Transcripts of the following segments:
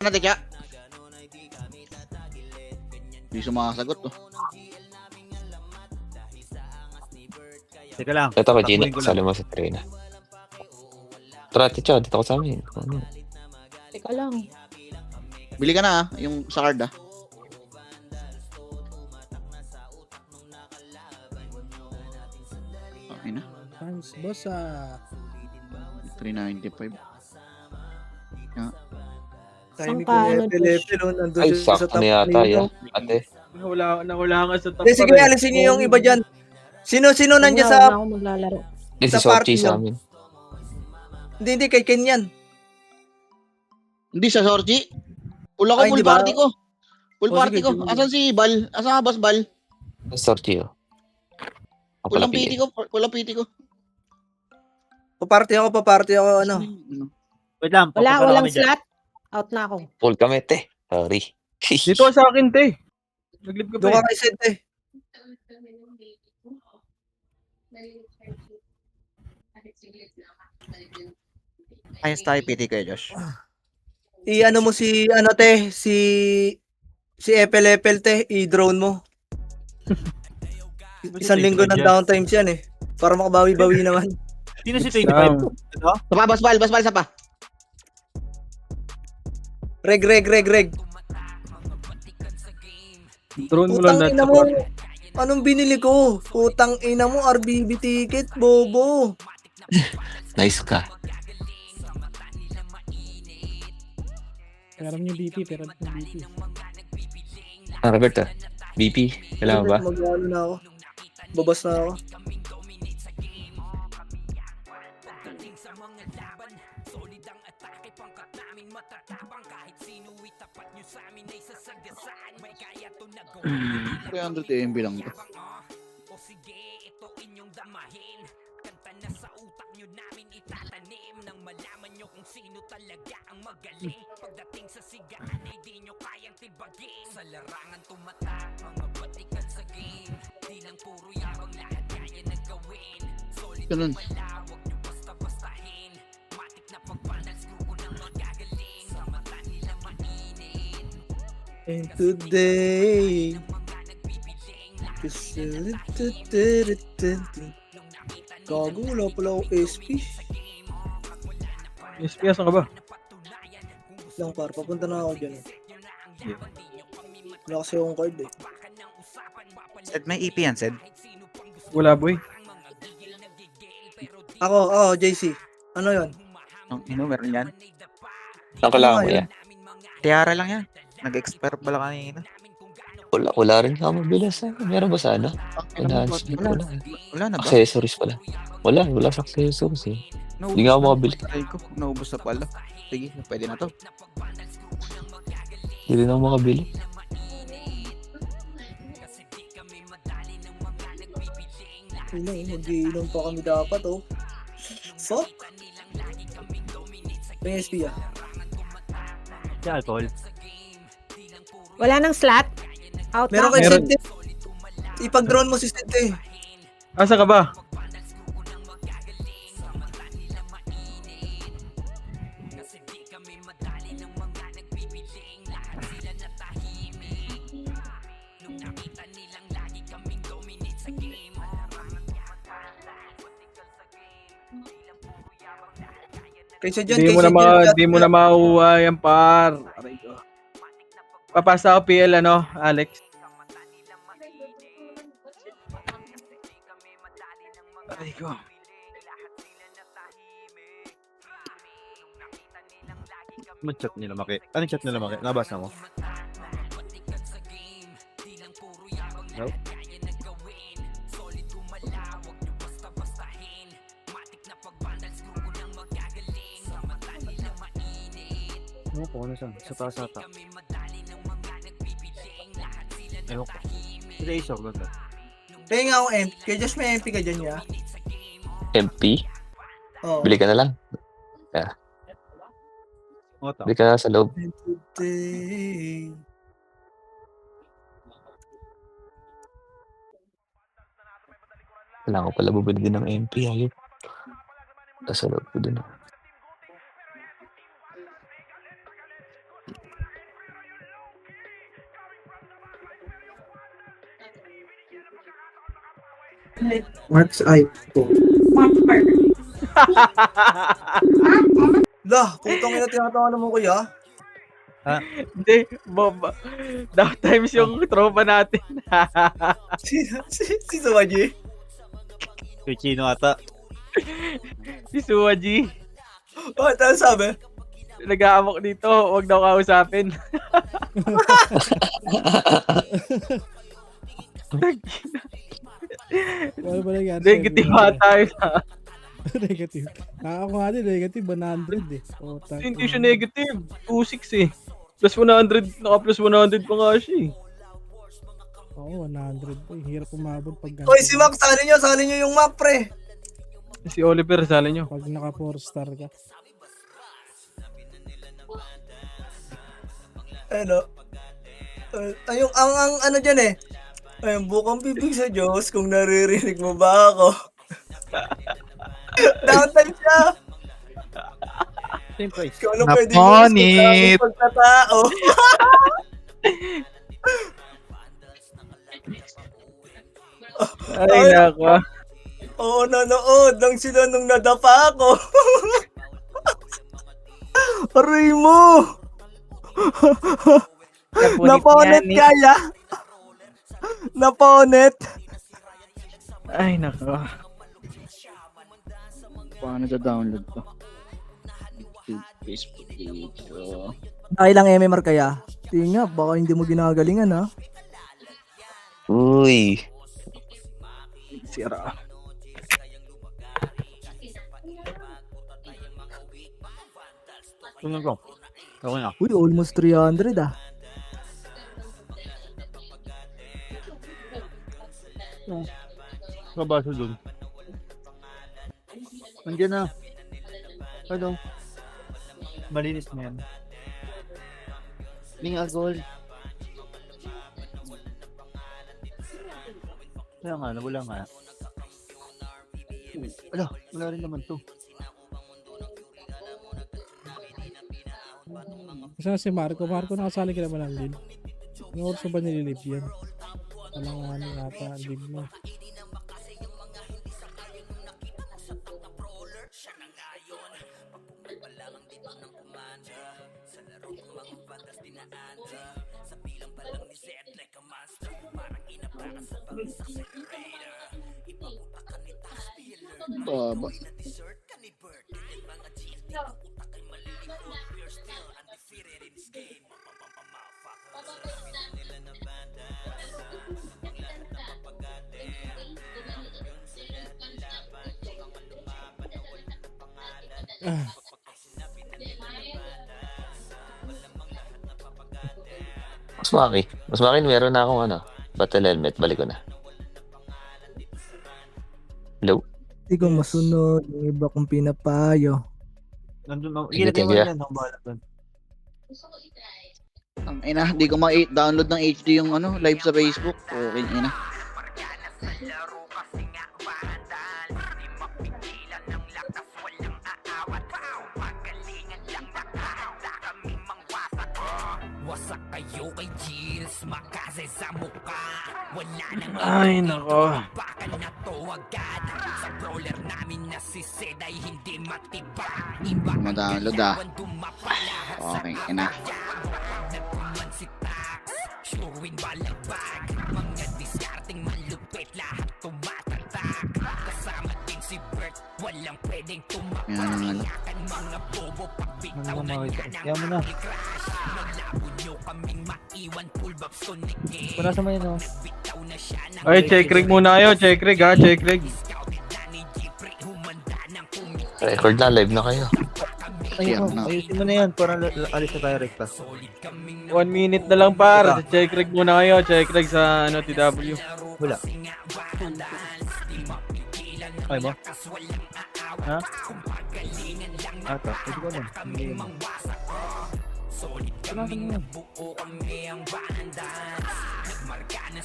Na, Tekya? Hindi sumasagot, oh. Teka lang. Ito ko, Gina. Takbuhin ko lang. Sali mo sa train. Tara, Ticho. Dito ko sa amin. Teka lang. Bili ka na, yung sa card, ah. Okay na. Thanks, boss. 395. Timing Saan ko ka, ni ano, Epe-Lepe, no? Nandun Ay, siya sa sakto top na yata kanina. yan. Ate. Nawala nga sa top. Hindi, sige, alisin niyo yung iba dyan. Sino nandiyan Wag sa... na ako maglalaro. This Sa is Sorchi party sa niyo. amin. Hindi, kay Ken yan. Hindi sa Sorchi. Full ako, Ay, full di ba? party ko. Full Oh, party sige, ko. sige. Asan si Bal? Asan ka, Boss Bal? Sorchi, oh. Ang Full ang palapit. PT ko. Full ang PT ko. Paparty ako, ano. Wait lang. Wala, papasara walang kami dyan. slot. Out na ako. Full kami, te. Sorry. Dito ka sa akin, te. Naglib ka Doon pa ka kay Sed, eh. Ayos tayo, PT kayo, Josh. I-ano mo si, si Epe-Lepe, te. I-drone mo. Isang linggo ng downtime yan, eh. Para makabawi-bawi naman. Sino si It's 25? down. Ano? Sapa, Boss Bal, sapa. Reg. Drone mo lang Putang natin. ina mo. Anong binili ko? Putang ina mo, RBB ticket, bobo. Nice ka. Pero yung BP, Ah, Roberto. BP. Kailangan ba? Mag-ano na ako. Babas na ako. Hmm. 300 MB lang ito. Ganun. And today Gago, wala pala ako SP. SPS ka ba? Lang par, papunta na ako dyan. Wala kasi akong card eh. Sed, may EP yan, Sed. Wala, boy. Ako, JC. Ano yon? Ang ino, meron yan. Ang kailangan mo yan. Tiara lang yan. Nag-expire pala kanina. Wala rin ka mabilis. Meron ba sana? Enhancement. Wala na ba? Accessories pala. Wala sa accessories eh. Hindi nga ako makabili. Ay ko, naubos na pala. Sige, pwede na to. Hindi rin ako makabili. Mag-iinom pa kami dapat oh. Fuck! May SP ah. Yung alcohol. Wala nang slot. Out Meron na kay ako. Meron. Sed eh. Ipag-drone mo si Sed eh. Asa ka ba? Kaysa dyan, Di mo na mauwa yan, par. Aray ko. Papasa ako PL, ano, Alex? Aray ko. Ano chat nila, Maki? Anong chat nila, Maki? Nabasa mo? No? Ano ko? Ano siya? Sa taas ata. Ewan ko. Sila Isor, ganda. Kaya nga ako MP. Kaya just may MP ka dyan ya. MP? Oo. Bili ka na lang. Oto. Bili ka na sa loob. Today. Kailangan ko pala bumili din ng MP. Ayun. Nasa loob ko din. Mark's eye. Lah, putang ina tinatawa mo kuya. Hindi, bomba. Daw times yung tropa natin. Si Suwaji. Kay Chino ata. Si Suwaji. Oh, tayo sabi. Nag-aamok dito, wag daw kausapin. Wala ba nangyari? Negative tayo sa... Negative. Ako nga din, negative 100 eh. Hindi siya negative. 2.6 eh. Plus 100, naka-plus 100 pa nga siya eh. Oo, 100 po. Hirap umabot pag ganito. Hoy, si Mac, sali nyo yung Mac, pre. Si Oliver, sali nyo. Pag naka 4 star ka. Ano? Ang ano dyan eh. Ay, bukang bibig sa Diyos kung naririnig mo ba ako. Downtime siya. Same price. Ikaw lang pwede mo Naponit. pagkatao. Ay, nako. Oo, nanood lang sila nung nadapa ako. Aray mo! Naponet kaya? Naponet? Ay, nako. Paano download to? Facebook page. Dahil lang MMR kaya? Tinga, baka hindi mo ginagalingan ha? Uy. Sira. Tingnan ko. Okay na. Uy, almost 300 ah. Kabaso dun. Nandiyan na. Ano? Malinis na yan. Ning agol. Kaya nga, wala nga. Ala, wala rin naman to. Kasi si Marco. Marco nakasali ka naman ng lead. Yung orso ba nililip yan? Walang ano yata, lead mo. Baba. Mas maki, meron na akong battle helmet. Balik ko na. Hello? Hindi ko masunod yung iba kong pinapayo. Nandun na. Sige, Ilagay mo sige. yan. Ako bahala dun. Ang ina, di ko ma-download ng HD yung live sa Facebook. Okay, ina. Ay, nako. Ma-download ah. Okay, ina. Yan ang Ano na makita? Kaya mo na. Wala sa mayan, oh. Ay, check rig muna kayo. Check rig ha, check rig. Record na, live na kayo. Ayun, ayusin mo na yan para alis na tayo rekta. 1 minute na lang par. Check rig muna kayo. Check rig sa TW. Wala. Okay ba? Ha? Ata, pwede ko na. Ano ka na yan?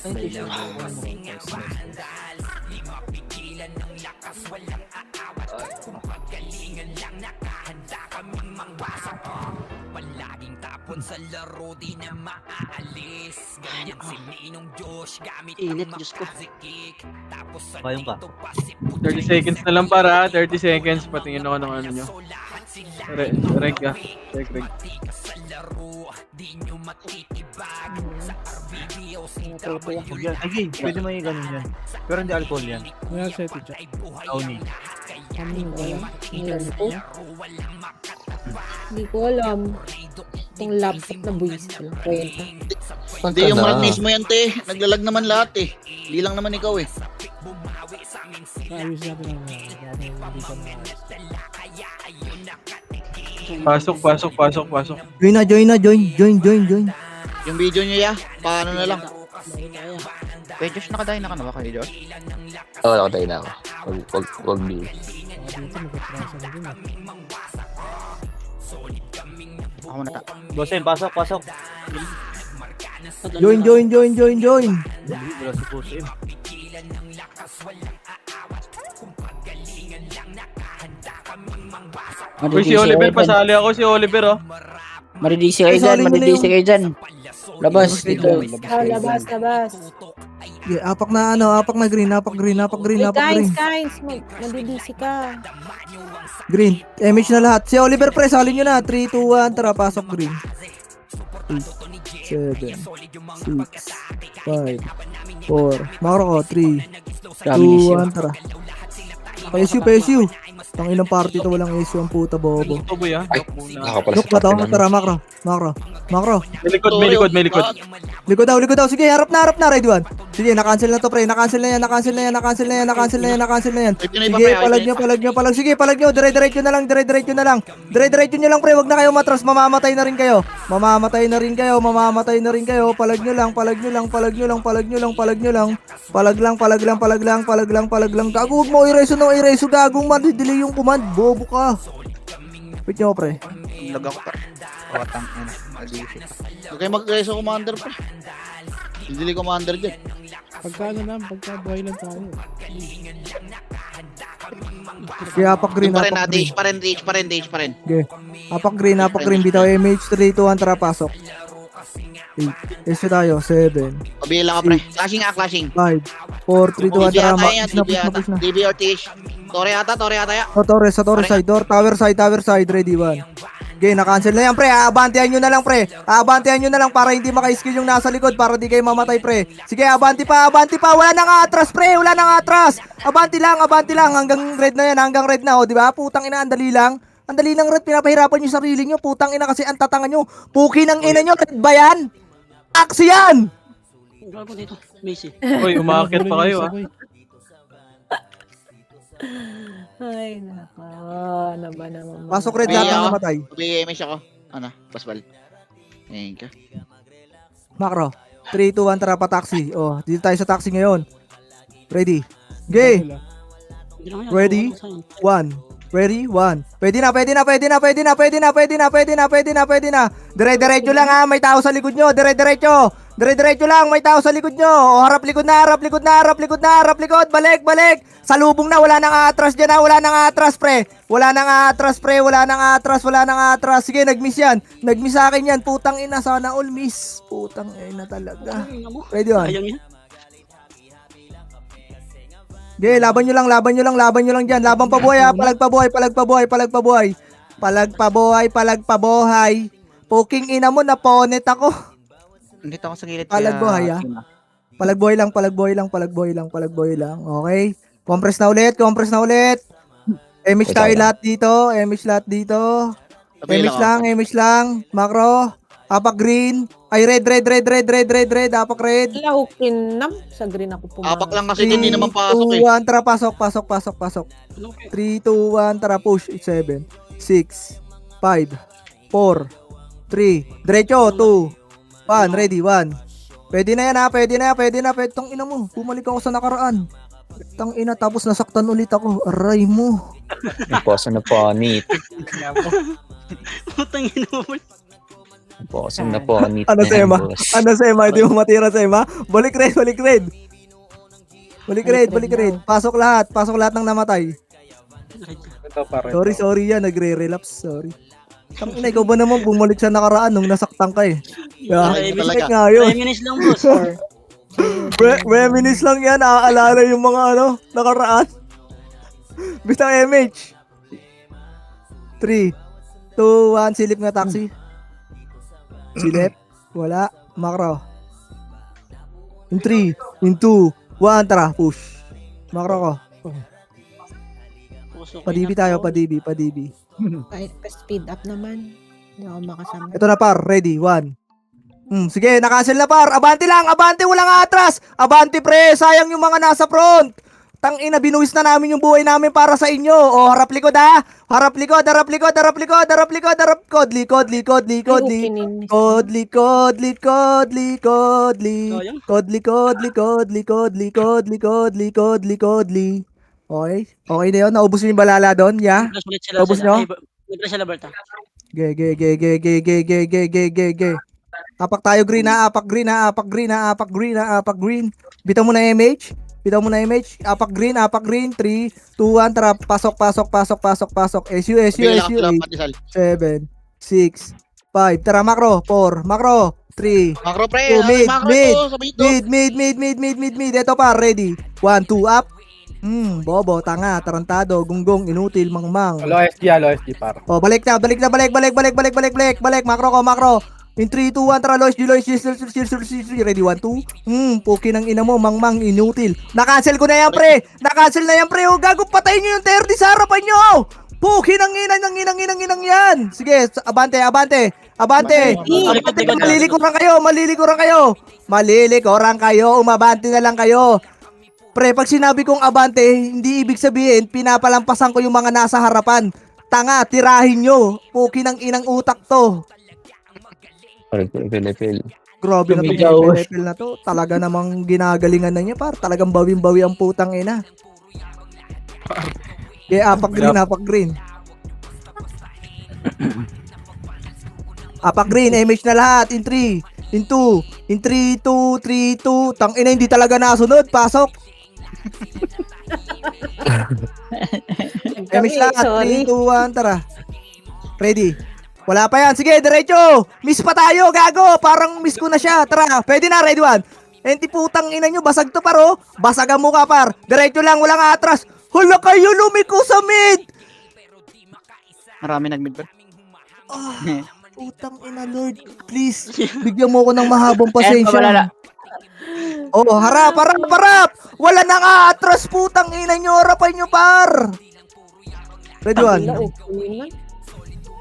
Ay, ito siya. Init, Diyos ko. Payong ka. 30 seconds na lang para, 30 seconds. Patingin ako ng ano nyo. Reg ah. Reg. Ay, pwede mo yung ganun yan. Pero hindi alcohol yan. Wala sa ito, Jack. Auni. Hindi ko alam. Itong laptop na buwis ko. Kwenta. Hindi yung martis mo yan, te. Naglalag naman lahat eh. Hindi lang naman ikaw eh. Ayos natin ang hindi ka na. Pasok. Join. Yung video niya, ya. Paano na lang? Kaya Josh, nakadahin na ka na ba kayo, Josh? Oo, nakatayo na ako. Wag Bill. Dito magkatrasan na din. Ako muna ta. Bosen, pasok. Join. Hindi, wala si Bosen. Uy, si Oliver, pasali ako si Oliver oh. Maridisi kayo dyan. Labas dito. Labas. Okay, apak na green. Wait, guys. Madidisi ka. Green. Image na lahat. Si Oliver pre, salin nyo na. 3, 2, 1, tara, pasok green. 8, 7, 6, 5, 4. Makro ko, 3, 2, 1, tara. PSU. Tanginang party to, walang SU ang puta bobo. Ito boy ah. Ay, nakapala Look ba to? Tara, makro. May likod. Likod daw. Sige, harap na, ready one. Sige, na-cancel na to pre. Na-cancel na yan. Sige, palag. Sige, palag nyo. Dire-diretso na lang. Dire-diretso nyo lang pre. Wag na kayo matras. Mamamatay na rin kayo. Palag nyo lang. Palag lang. Gago, huwag mo i-reso. Gagong madidili yung command. Bobo ka. Wait nyo pre. Lag ako pa. Kawatang ano. Mag-iisip. Huwag kayo mag-reso commander pa. Hindi commander dyan. Pagka buhay lang tayo. Sige, apak green. Age pa rin. Okay. Apak green. Bitaw MH 3, 2, 1, tara, pasok. 8. SU tayo. 7. Pabila ka pre. Clashing. 5, 4, 3, 2, 1, tara. Push na. DB or TH. Tore ata ya. Sa Torres side. Tower side. Ready, 1. Okay, na-cancel na yan, pre. Abantihan nyo na lang para hindi maka-skill yung nasa likod, para di kayo mamatay, pre. Sige, abanti pa. Wala nang atras, pre. Abanti lang. Hanggang red na, oh, di ba? Putang ina, ang dali lang, red. Pinapahirapan yung sarili nyo. Putang ina, kasi ang tatanga nyo. Puki ng ina nyo, red ba yan? Aksi yan! Gago dito. Macy. Uy, umakit pa kayo ah. Ay, nako. Ano ba naman? Pasok red, lahat ng namatay. PMS ako. Ano? Pasbal. Ayan ka. Macro. 3, 2, 1, tara, pa-taxi. Oh, dito tayo sa taxi ngayon. Ready? Okay. Ready? 1. Ready? 1. Pwede na. Dire-diretso lang ha. May tao sa likod nyo. Dire-diretso lang. May tao sa likod nyo. O, harap likod. Balik. Salubong na. Wala nang atras dyan ha. Wala nang atras, pre. Wala nang atras. Sige, nag-miss yan. Nag-miss sa akin yan. Putang ina. Sana all miss. Putang ina talaga. Ready, 1. Okay, laban nyo lang dyan. Laban pa buhay ha. Palagpabuhay. Poking ina mo, naponet ako. Nandito ako sa gilid. Palagbuhay ha. Palagbuhay lang. Okay. Compress na ulit. MH tayo lahat dito. MH lang. Macro. Apak green. Ay, red. Apak red. Laukin nam. Sa green ako pumunta. Apak lang kasi hindi naman pasok 3, 2, 1, tara, pasok. 3, 2, 1, tara, push. 7, 6, 5, 4, 3, diretso, 2, 1, ready, 1. Pwede na yan ha, pwede na. Tang ina mo, bumalik ako sa nakaraan. Tang ina, tapos nasaktan ulit ako. Aray mo. Nagpasa na panit. Putang ina mo. Nagpasa na panit. Ano sa Ema? Hindi mo matira sa Ema? Balik red. Pasok lahat ng namatay. Ito pare. Sorry yan, nagre-relapse, sorry. Ina, ikaw ba naman bumalik sa nakaraan nung nasaktan ka eh. Yeah, Ay, respect talaga. nga yun. Reminis lang, boss. Reminis lang yan, naaalala yung mga nakaraan. Basta MH. 3, 2, 1, silip nga taxi. Silip, wala, makro. In 3, in 2, 1, tara, push. Makro ko. Padibi tayo, padibi. Kahit pa-speed up naman. Hindi ako makasama. Ito na par, ready, 1. Sige, nakancel na par. Abante lang, abante, walang atras. Abante pre, sayang yung mga nasa front. Tangina, binuwis na namin yung buhay namin para sa inyo. O, harap likod ha. Harap likod. Likod, Okay? Okay na yun, naubos yung balala doon, yeah? Tapos nyo? Libre sila, Berta. Ge. Apak tayo green na, apak green. Bitaw mo na MH. Apak green. 3, 2, 1, tara, pasok. SU, Bigla ka 8, patisal. 7, 6, 5. Tara, macro. 4, macro. 3, Macro pre, Go, mid, macro mid, to, sabay to. mid. Ito pa, ready. 1, 2, up. Bobo, tanga, tarantado, gunggong, inutil, mangmang. Low SG par. Oh, balik, macro ko. In 3, 2, 1, tara, Lois G, ready, 1, 2. Puki ng ina mo, mangmang, inutil. Na-cancel ko na yan, pre. Oh, gago, patayin nyo yung 30 sa harapan nyo. Puki ng inang yan. Sige, abante. Malilikuran kayo, umabante na lang kayo. Pre, pag sinabi kong abante, hindi ibig sabihin, pinapalampasan ko yung mga nasa harapan. Tanga, tirahin nyo. Puki ng inang utak to. Pilipil. Grabe na Lumigaw. itong level na to. Talaga namang ginagalingan na niya, par. Talagang bawing-bawi ang putang ina. Apak green. Apak green, MH na lahat. In 3, in 2, in 3, 2, 3, 2. Tang ina, hindi talaga nasunod. Pasok. MH lahat. 3, 2, 1, tara. Ready. Wala pa yan. Sige, diretso. Miss pa tayo, gago. Parang miss ko na siya. Tara, pwede na, ready 1. Enti putang ina nyo, basag to paro. Basagan mo ka, par. Diretso lang, walang atras. Hala kayo, lumiko sa mid. Marami nag-mid pre. Putang ina, Lord. Please, bigyan mo ko ng mahabang pasensya. Oh, harap. Wala nang atras, putang ina nyo. Harapan nyo, par. Ready 1.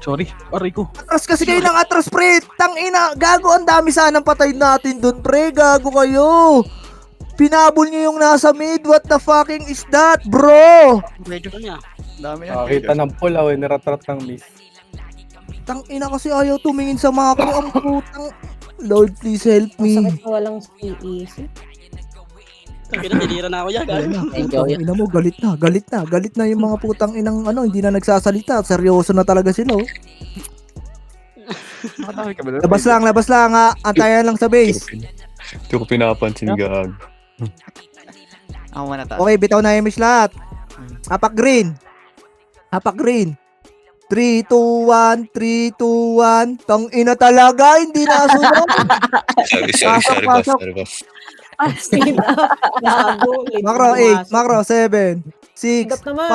Sorry, aray ko. Atras kasi kayo ng atras, pre. Tang ina, gago, ang dami sanang patay natin dun, pre. Gago kayo. Pinabol nyo yung nasa mid. What the fucking is that, bro? Medyo Ito niya. dami yan. Kita ng pula, niratrat ng miss. Tang ina kasi ayaw tumingin sa macro. Ang putang. Lord, please help me. Masakit na walang CEC. Tinira na ako yan. Thank you. Ina mo, galit na yung mga putang inang hindi na nagsasalita. Seryoso na talaga sila, oh. Labas lang, ha. Antayan lang sa base. Hindi ko pinapansin, gag. Ako muna taas. Okay, bitaw na image lahat. Apak green. 3, 2, 1. Tang ina talaga, hindi nasunod. Pasok. Speed up. Gago. Macro 8, macro 7, 6, Sigat naman.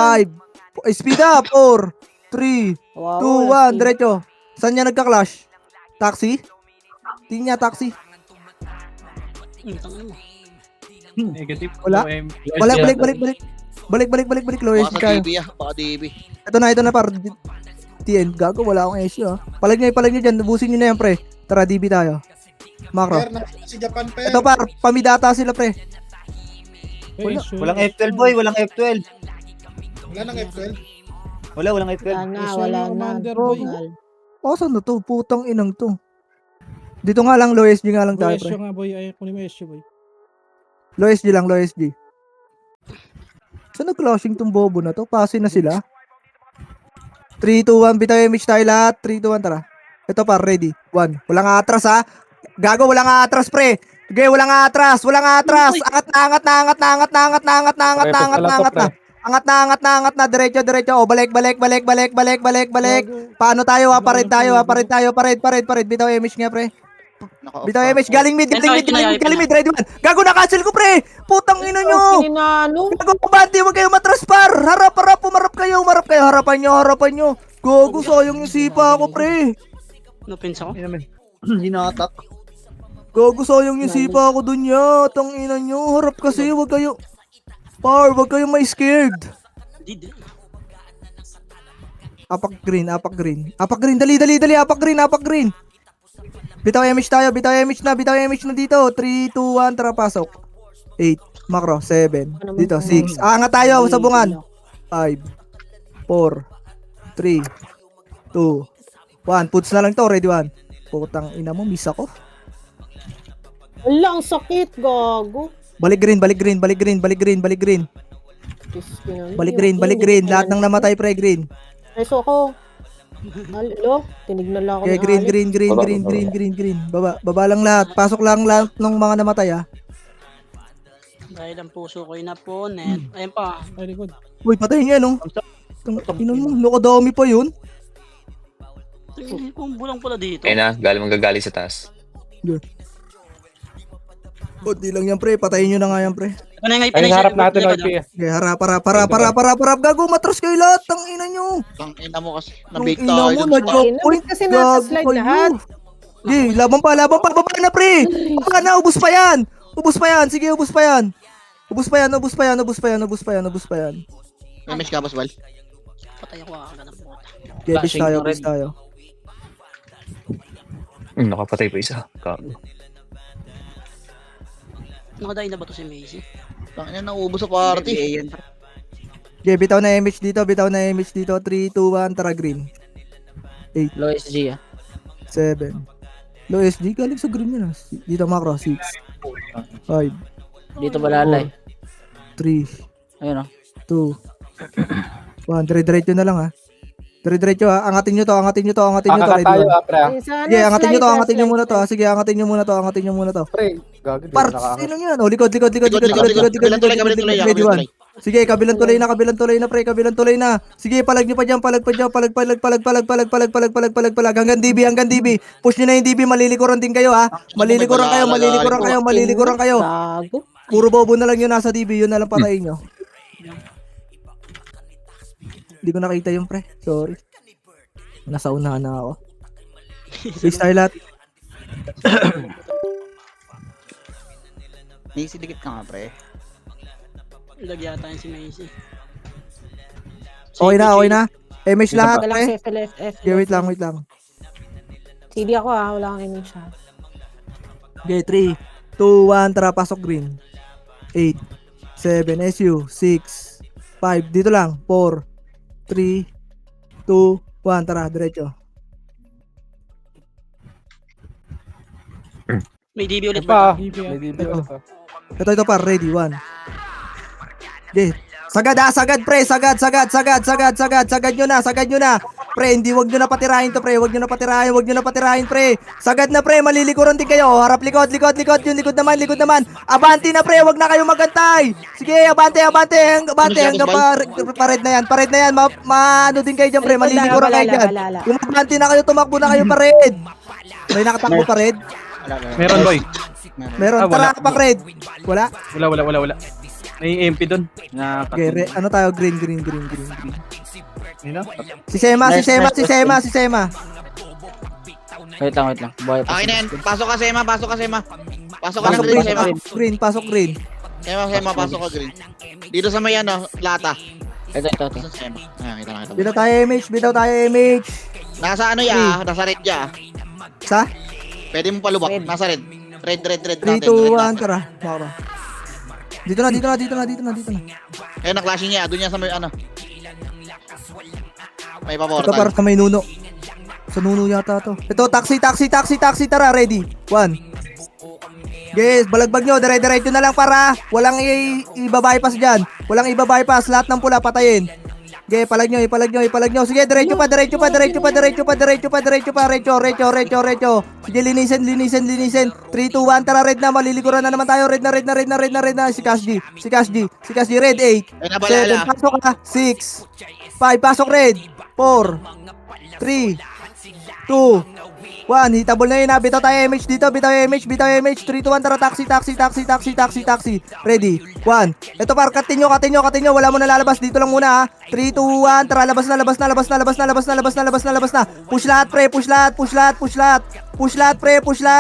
5. Speed up, 4, 3, 2, 1. Diretso. Saan niya nagka-clash? Taxi? Tingin niya taxi. Negative. Wala. Balik. Low Baka SG sa kayo. DB baka DB. Ito na par. TN, gago, wala akong SU, ha. Palag nyo dyan. Busin nyo na yan, pre. Tara, DB tayo. Macro. Si Japan pa Ito par, pamidata sila, pre. Walang F12 boy, walang F12. Wala nang F12. Walang F12. Wala na. Commander, boy. O, saan na to? Putang inang to. Dito nga lang, low SG nga lang tayo, Esyo pre. nga boy, ay kunin mo Esyo boy. Low SG lang, low SG. Saan nag-clashing tong bobo na to? Pase na sila. 3, 2, 1, bitaw image tayo lahat. 3, 2, 1, tara. Ito pa, ready. 1. Walang atras, ha. Gago, walang atras, pre. Okay, walang atras. Angat na. Angat na, diretso. O, balik. Paano tayo, pared tayo. Bitaw image nga, pre. Bitaw image, galing mid, ready one. Gago, na-cancel ko, pre. Putang ina nyo. Sinalo. Gago, kabante, huwag kayo matras, par. Umarap kayo. Harapan nyo. Gago, sayang yung sipa ako, pre. Napins ako. Hinatak. Gago, sayang yung sipa ako dun ya. Tang ina nyo, harap kasi, huwag kayo. Par, huwag kayo may scared. Did. Apak green. Dali, apak green. Bitaw image na dito. 3, 2, 1, tara pasok. 8, macro, 7, dito, 6. Angat tayo, sabungan. 5, 4, 3, 2, 1. Puts na lang to, ready one. Putang ina mo, miss ako. Wala, ang sakit, gago. Balik green. Balik green. Lahat ng namatay, pre, green. Reso ako. Halo, tinignan lang ako Okay, ni Alex. green. Baba lang lahat. Pasok lang lahat ng mga namatay, ah. Dahil ang puso ko inaponet. Ayun pa. Ay, likod. Uy, patayin niya, no? Ino mo, nakadami pa yun. Kung bulang pala dito. Ayun na, magagali sa taas. Di lang yan, pre. Patayin nyo na nga yan, pre. Ano yung Ay, harap natin, RP. Okay, harap. Gago, matras kayo lahat. Tang ina nyo. Tang ina mo kasi. Tang Na-bait ina tayo. mo, dun sa- nag-point. Kasi nasa slide lahat. Okay, laban pa. Baba na, pre. Baba na, ubus pa yan. Sige, ubus pa yan. Ubus pa yan. May mesh ka, Basbal? Patay ako agad ng puta. Okay, bis tayo. Nakapatay pa isa. Nakadain na ba to si Macy? Tang ina, naubos sa party. Okay, bitaw na image dito. 3, 2, 1, tara green. 8, Low SG 7. Low SD, galing sa green yun, ah. Dito macro, 6, 5, Dito balalay. 3, Ayun o. 2, 1. Dire-diretso na lang, ha. Dire-diretso, ha. Angatin nyo to. Ready Tayo, one. pre. Sige, angatin nyo muna to. Sige, angatin nyo muna to. Pre, gagawin. Par, sino yan? Oh, likod. Kabilang tuloy. Ready one. Sige, kabilang tuloy na, pre. Kabilang tuloy na. Sige, palag nyo pa dyan. Palag. Hanggang DB. Push nyo na yung DB. Malilikuran din kayo, ha. Malilikuran kayo. Gago. Puro bobo na lang yun nasa DB. Yun na lang patayin nyo. Hindi ko nakita yung pre. Sorry. Nasa unahan na ako. Please tayo lahat. Macy, dikit ka nga, pre. Lagyata yun si Macy. Okay na. MH lahat, Wala pre. kasi FLS. Okay, wait lang. CD ako wala kang image ha. Okay, 3, 2, 1, tara, pasok green. 8, 7, SU, 6, 5, dito lang, 4, 3, 2, 1, tara, diretso. May DB ulit Pa. ba? Ito pa, ready, 1. Okay, sagad, pre, sagad nyo na. Pre, wag nyo na patirahin to, pre. Wag nyo na patirahin, pre. Sagad na, pre. Malilikuran din kayo. Harap, likod. Yung likod naman. Abante na, pre. Wag na kayo magantay. Sige, abante. Hanggang pared na yan. Ano din kayo dyan, pre. Malilikuran kayo dyan. Kung abante na kayo, tumakbo na kayo, pared. May nakatakbo, pared. Meron, boy. Meron, tara, pa, red. Wala? Wala. May MP doon. Okay, ano tayo? Green. Si Sema. Wait lang. Boy, Okay na yan. Pasok ka, Sema. Pasok ka ng green, Sema. Pasok green. Sema, pasok ka green. Dito sa may lata. Ito. Sa Sema. Ayan, kita. Bitaw tayo image. Nasa nasa red ya. Sa? Pwede mo palubak. Nasa red. Red 3, natin. 2, 1, tara. Makro. Dito na. Ayun, na-clashing niya. Doon niya sa may may Ito paportal. para sa may nuno. Sa nuno yata to. Ito, taxi. Tara, ready. 1. Guys, balagbag nyo. Dire-diretso na lang para walang i-bypass dyan. Lahat ng pula, patayin. Sige, ipalag nyo. Sige, diretso pa. Recho. Sige, linisin. 3, 2, 1, tara, red na. Maliliguran na naman tayo. Red na. Si Cash G. Red, 8. Ay, 7, nabalala. pasok ka. 6, 5, pasok red. 4, 3, 2, 1. Hitable na yun ha. Bitaw tayo MH dito. Bitaw MH. 3, 2, 1. Tara, taxi. Ready. 1. Ito par, katin nyo. Wala mo na lalabas. Dito lang muna ha. 3, 2, 1. Tara, labas na. Push lahat, pre. Push lahat, pre. Push na.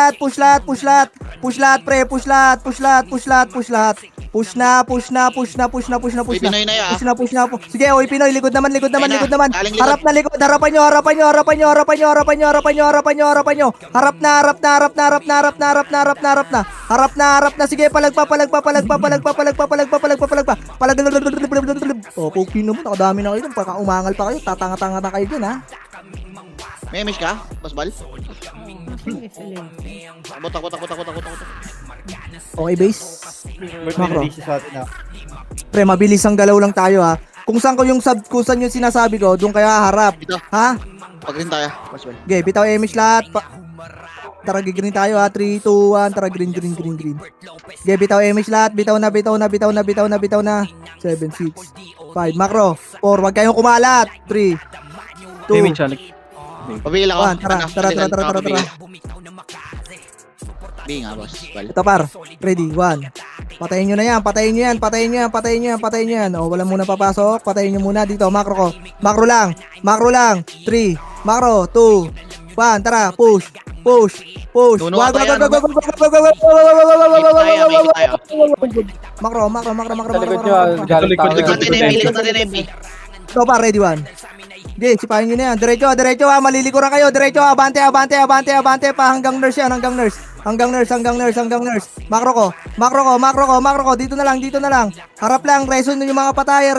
Push na. Uy, Pinoy na yan. Push na. Sige, oy Pinoy, likod naman. Aling likod. Harap na likod, harapan nyo. Harap na. Sige, palag pa. Oh, puki naman, nakadami na kayo. Pagka umangal pa kayo, tatanga-tanga na kayo dyan, ha? May miss ka? Basbal? Excellent. Takot. Okay, base. Bert, Macro. may nabisi sa atin, Pre, mabilis ang galaw lang tayo, ha? Kung saan yung sinasabi ko, doon kaya harap. Ito. Ha? Pag rin tayo. Basbal. Okay, bitaw image lahat. Tara, green tayo ha. 3, 2, 1. Tara, green. Okay, bitaw image lahat. Bitaw na. 7, 6, 5. Macro. 4. Huwag kayong kumalat. 3, 2, Image, Alex. Pabili ako. 1. Tara. Bi nga, boss. Bal. Ito par. Ready. 1. Patayin nyo na yan. Patayin nyo yan. O, wala muna papasok. Patayin nyo muna dito. Macro ko. Macro lang. 3. Macro. 2. 1. Tara. Push. Nuno Wag. tayo, Macro. Likod. Likod natin, MP. Ito pa, ready 1. Okay, sipahin nyo na yan. Diretso ha. Malilikuran kayo. Diretso. Abante. Pa hanggang nurse yan. Hanggang nurse. Macro ko. Dito na lang. Harap lang. Reson nyo yung mga patay.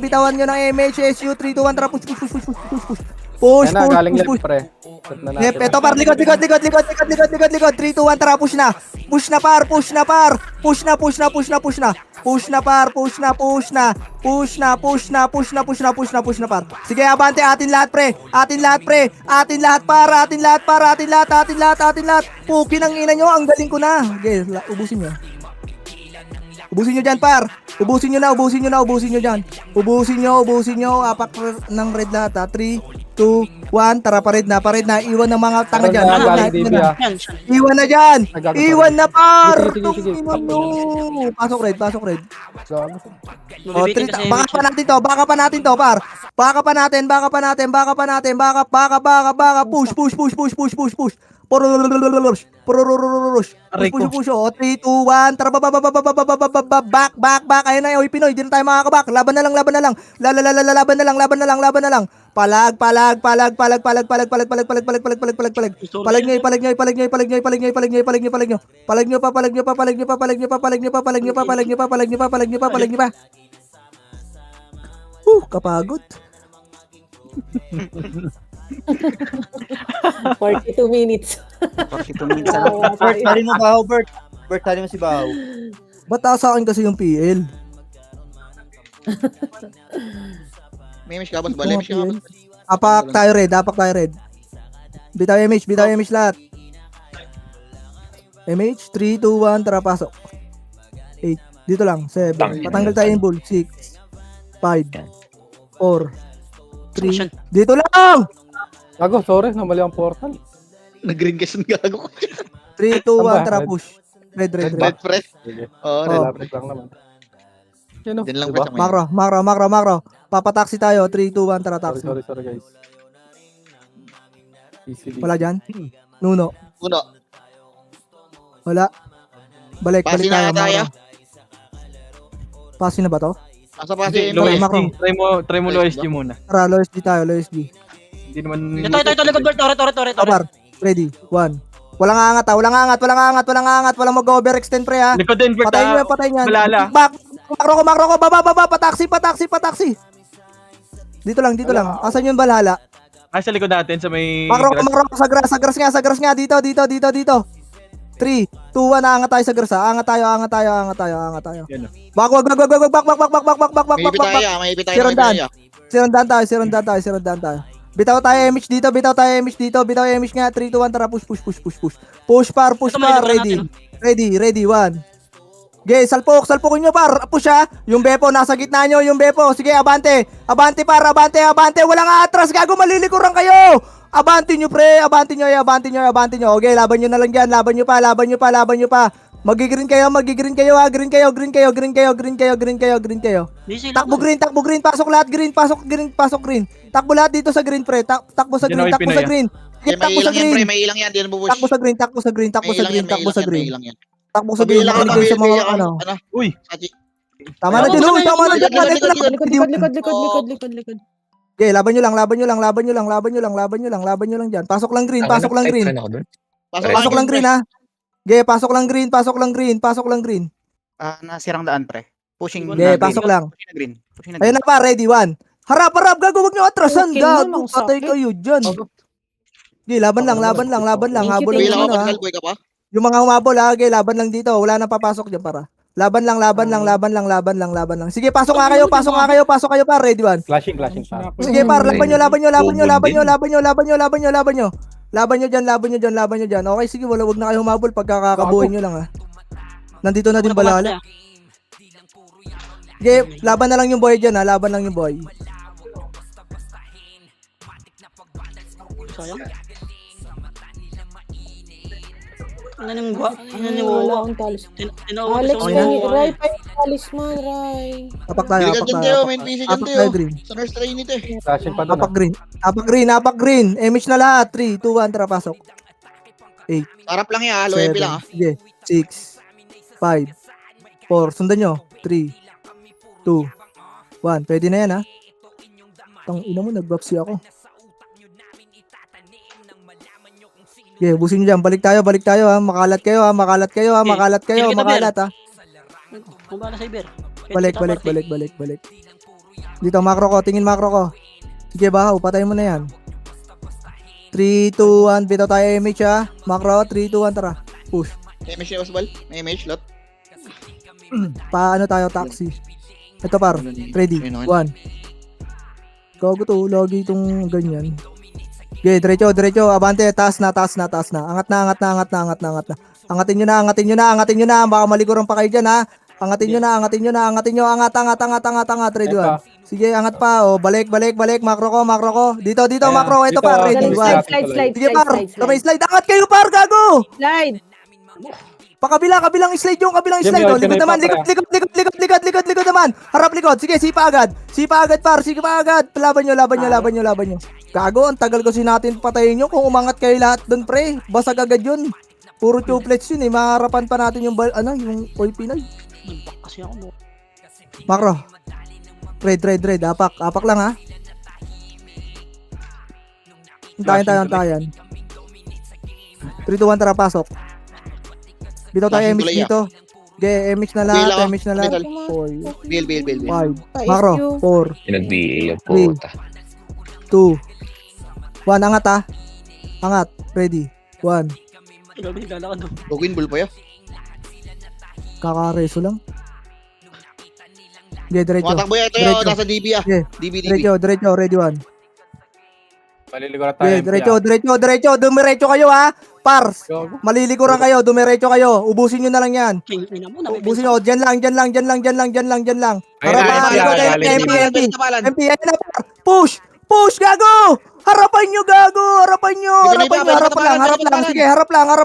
Bitawan nyo ng MH, SU, 3, 2, 1. Tara, push. Push. Yep, ito par. Likod. 3, 2, 1. Tara, push na. Push na par. Push na. Sige, abante, atin lahat pre. Puki ng ina nyo, ang galing ko na. Okay, ubusin nyo. Ubusin nyo dyan, par. Ubusin nyo dyan. Apak ng red lahat ha. 3, 2, 1. Tara, pared na. Iwan ng mga tanga dyan. Iwan na dyan. Iwan na, par. Tungin mo. Pasok red. Oh, baka pa natin to, par. Baka pa natin. Push. Push. Oh, 3, 2, 1. Tara, back. Ayun na, oy Pinoy, di na tayo makakabak. Laban na lang. Laban na lang. Palag. Palag nyo pa. Kapagod. 42 minutes. 42 minutes na lang. Bert, tali mo bahaw, Bert. Tali mo si bahaw. Ba't sa akin kasi yung PL? May miss ka, Basbal. Apak tayo red. Bitaw image lahat. MH, 3, 2, 1, tara, pasok. 8, dito lang, 7. Patanggal tayo yung bull. 6, 5, 4, 3, dito lang! Gago, sorry, namali ang portal. Nag-green gas ng gago ko. 3, 2, 1, tara, push. Red. Red press. Oo, red press. lang naman. Din lang Diba? press. Macro. Papataksi tayo. 3, 2, 1, tara, taxi. Sorry guys. Easily. Wala dyan? Nuno. Uno. Wala. Balik Pasi tayo. na tayo. Pasi na ba to? Asa pasi? Low Macro. SG. Try mo low SG muna. Tara, low SD tayo, low SD. Hindi naman... Ito, likod, Bert. Tore. Kapar, ready, 1. Walang angat. Walang mag-overextend pre ha. Likod din, Bert. Patayin yan. Malala. Macro ko, baba, pataksi. Dito lang. Asan yung Valhalla? Sa likod natin sa may... Macro ko, sa grass nga. Dito. 3, 2, 1, aangat tayo sa grass ha. Angat tayo. Yan o. Back. May ipit tayo. Sirandaan. Sirandan tayo. Bitaw tayo MH dito, bitaw MH nga. 3, 2, 1, tara, push. Push par, Ito, may lugar natin. ready, 1. Okay, salpukin nyo par, push ha. Yung Bepo, nasa gitna nyo, yung Bepo. Sige, abante par, abante. Walang atras, gago, malilikuran kayo. Abante nyo pre, abante nyo. Okay, laban nyo na lang dyan, laban nyo pa. Mag-green kayo ha, green kayo. Busy lang. Takbo green, pasok lahat green. Takbo lahat dito sa green pre, takbo sa green. Sige, takbo sa green. May ilang yan, di yan bubush. Takbo sa green. May ilang yan. Takbo sa green, makinig kayo sa mga ano. Uy, Tama na dyan, uy, tama na dyan. Likod. Okay, laban nyo lang dyan. Pasok lang green. Pasok lang green ha. Okay, pasok lang green. Nasirang daan, pre. Pushing Okay, pasok lang. Pushing na green. Ayun na pa, ready, 1. Harap, gago, wag nyo atrasan, Okay, gago. naman, sa Patay akin. kayo dyan. Okay, laban lang. Thank Habol you, Buhay lang lang ako, ha. Pascal, buhay ka pa? Yung mga humabol ha, okay, laban lang dito. Wala nang papasok dyan para. Laban lang. Sige, pasok nga kayo pa, ready, 1. Flashing pa. Sige par, laban nyo dyan. Okay, sige, wag na kayo humabol, pagkakabuhin nyo lang ha. Nandito na din balala. Sige, laban na lang yung boy dyan ha, Sayang. Ano Wala akong talisman. Alex, Okay na? Ray, pa yung talisman, Ray. Tapak tayo, Diligan dyan tayo, main PC dyan Apak tayo. tayo green. Sa nurse train ito eh. Flashing pa doon. Apak green. Image na lahat. 3, 2, 1, tara, pasok. 8, Sarap lang yan, low MP lang 7, sige, 6, 5, 4, sundan nyo. 3, 2, 1. Pwede na yan ha. Tang ina mo, nag-boxy ako. Okay, busin nyo dyan. Balik tayo ha. Makalat kayo ha. Makalat ha. Kung ba na cyber? Balik. Dito, macro ko. Tingin macro ko. Sige, bahaw. Patayin mo na yan. 3, 2, 1. Bitaw tayo MH ha. Macro, 3, 2, 1. Tara. Push. May MH na Osbal? May MH, lot. Paano tayo, taxi? Ito par. Ready. 1. Gago to. Lagi itong ganyan. Okay, diretso. Abante. Taas na. Angat na. Angatin nyo na. Baka malikuran pa kayo dyan ha. Angatin nyo. Angat. Ready, 1. Sige, angat pa. O, balik. Macro ko. Dito, macro. Ito par. Ready, 1. Slide. Sige par. Kamay slide. Angat kayo par. Gago. Slide. Kabilang slide yung kabilang slide. Oh, likod naman. Likod naman. Harap likod. Sige, sipa agad par. Laban nyo. Gago, ang tagal kasi natin patayin nyo. Kung umangat kayo lahat doon pre, basag agad yun. Puro tuplets yun eh. Maharapan pa natin yung yung oil Pinoy. Kasi ako. Macro. Red. Apak lang ha. Antayan. 3, 2, 1, tara, pasok. Bitaw tayo Flashing MX tuloy, dito. Okay, MX na lahat. Bill ako. 4, Bill. 5, Macro, 4, Pinag-BA yung 3, puta. 2, 1, angat ha. Angat, ready. 1, Ikaw ba naglalakad doon? Login bull pa yun. kakareso lang. Okay, diretso. Matakbo yan ito Diretso. yun. Nasa DB ah. Okay, DB. diretso, ready 1. Maliliguran tayo. Okay, diretso. Dumiretso kayo ha. Pars, malilikuran kayo, dumiretso kayo. Ubusin nyo na lang yan. King, ina mo. Ubusin nyo, dyan lang. Harap Ayun, pa, ayun, likod, ayun, ayun, MP. Tapalan. MP, ayun na par. Push, gago! Harapan nyo, gago! Harapan lang. Sige, harap lang. Sige, harap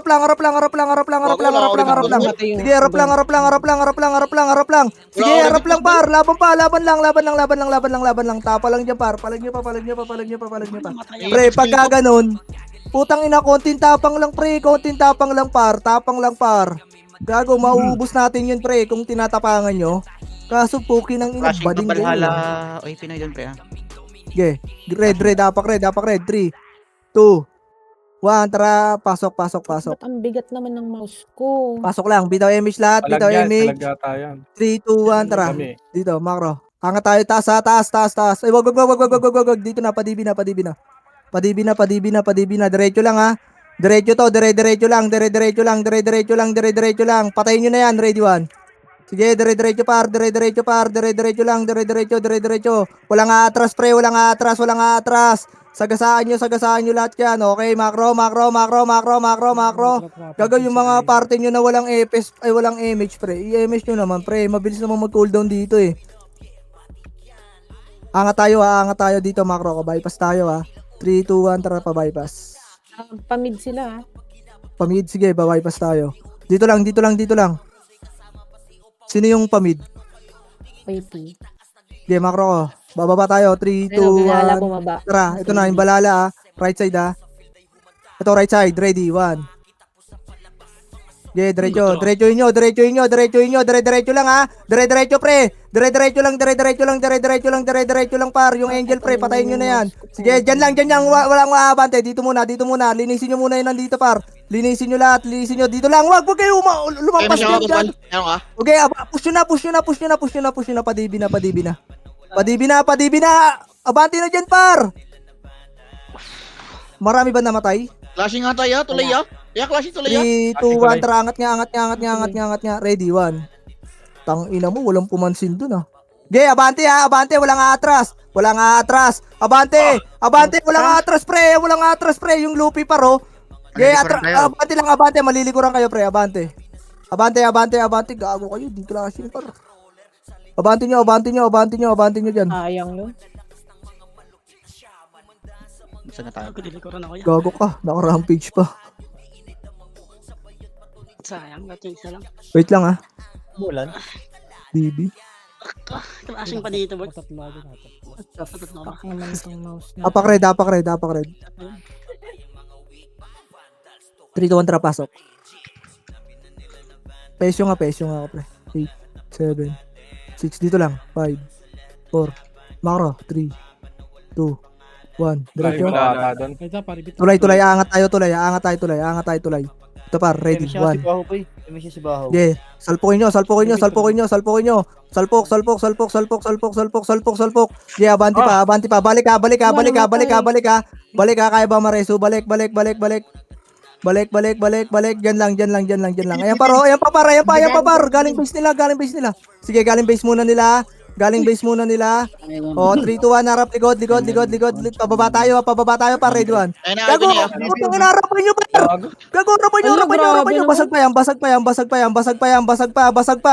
lang. Sige, harap lang par. Laban lang. Tapa lang dyan par. Palag nyo pa. Pre, pagka ganun, putang ina, konting tapang lang par. Gago, mauubos natin yun pre kung tinatapangan nyo. Kaso puki ng ina, Flashing bading pa kayo. Valhalla. Oy, Pinoy doon, pre. Okay, red, apak red. 3, 2, 1, tara, pasok. Ba't ang bigat naman ng mouse ko? Pasok lang, bitaw image lahat, bitaw image. Talaga tayo. 3, 2, 1, tara. Kami. Dito, macro. Angat tayo, taas. Ay, wag. Dito na, padibi na. Diretso lang ha. Diretso to, dire-diretso lang. Patayin nyo na yan, ready 1. Sige, dire-diretso par, dire-diretso par, dire-diretso lang, dire-diretso. Walang atras pre, walang atras. Sagasaan nyo lahat yan. Okay, macro. Gagawin yung mga parte nyo na walang EPS, ay walang image pre. I-image nyo naman pre, mabilis naman mag-cooldown dito eh. Angat tayo dito macro ko. Bypass tayo ha. 3, 2, 1, tara pa bypass. Pamid sila, ah. Pamid, sige, bypass tayo. Dito lang. Sino yung pamid? Wait. Sige, macro ko. Bababa tayo. 3, 2, Bilala 1. bumaba. Tara, ito na, yung balala ah. Right side ah. Ito, right side. Ready, 1. Okay, diretsoin nyo. Dire-diretso lang ha. Dire-diretso pre. Dire-diretso lang par. Yung angel pre, patayin nyo na yan. Sige, dyan lang. Walang maabante. Dito muna. Linisin nyo muna yun nandito par. Linisin nyo lahat. Dito lang. Wag kayo lumampas dyan. Meron ka? Okay, push nyo na. Padibi na. Abante na dyan par. Marami ba namatay? Clashing nga tayo, tulay ah. Yeah, clashing tulay ah. 3, 2, 1, tara, angat nga. Ready, 1. Tang ina mo, walang pumansin dun ah. Okay, abante, walang atras. Abante, walang atras pre, yung Luffy paro. Okay, abante, malilikuran kayo pre, abante. Abante, gago kayo, dito lang kasi paro. Abante nyo dyan. Sayang yun. Saan na tayo? Dilikuran ako yan. Gago ka, naka-rampage pa. Sayang, natin isa lang. Wait lang ah. Mulan. BB. Clashing pa dito, boy. Tatlado natin. Tatot na ba? Fuck naman itong mouse na. Apak red. 3, 2, 1, tara, pasok. Pesyo nga ako pre. 8, 7, 6, dito lang. 5, 4, macro, 3, 2, 1. Diretso. Kaya dyan, paribit. Tulay, aangat tayo tulay. Ito par, ready, 1. Yeah, salpukin nyo. Salpok. Yeah, abante pa. Balik ka. Kaya ba mareso? Balik. Diyan lang. Ayan pa par. Galing base nila. Sige, galing base muna nila. Oh, 3, 2, 1, harap, likod. Pababa tayo pa, ready, 1. Gago, putang ina, harapan nyo, par. Gago, harapan nyo. Basag pa.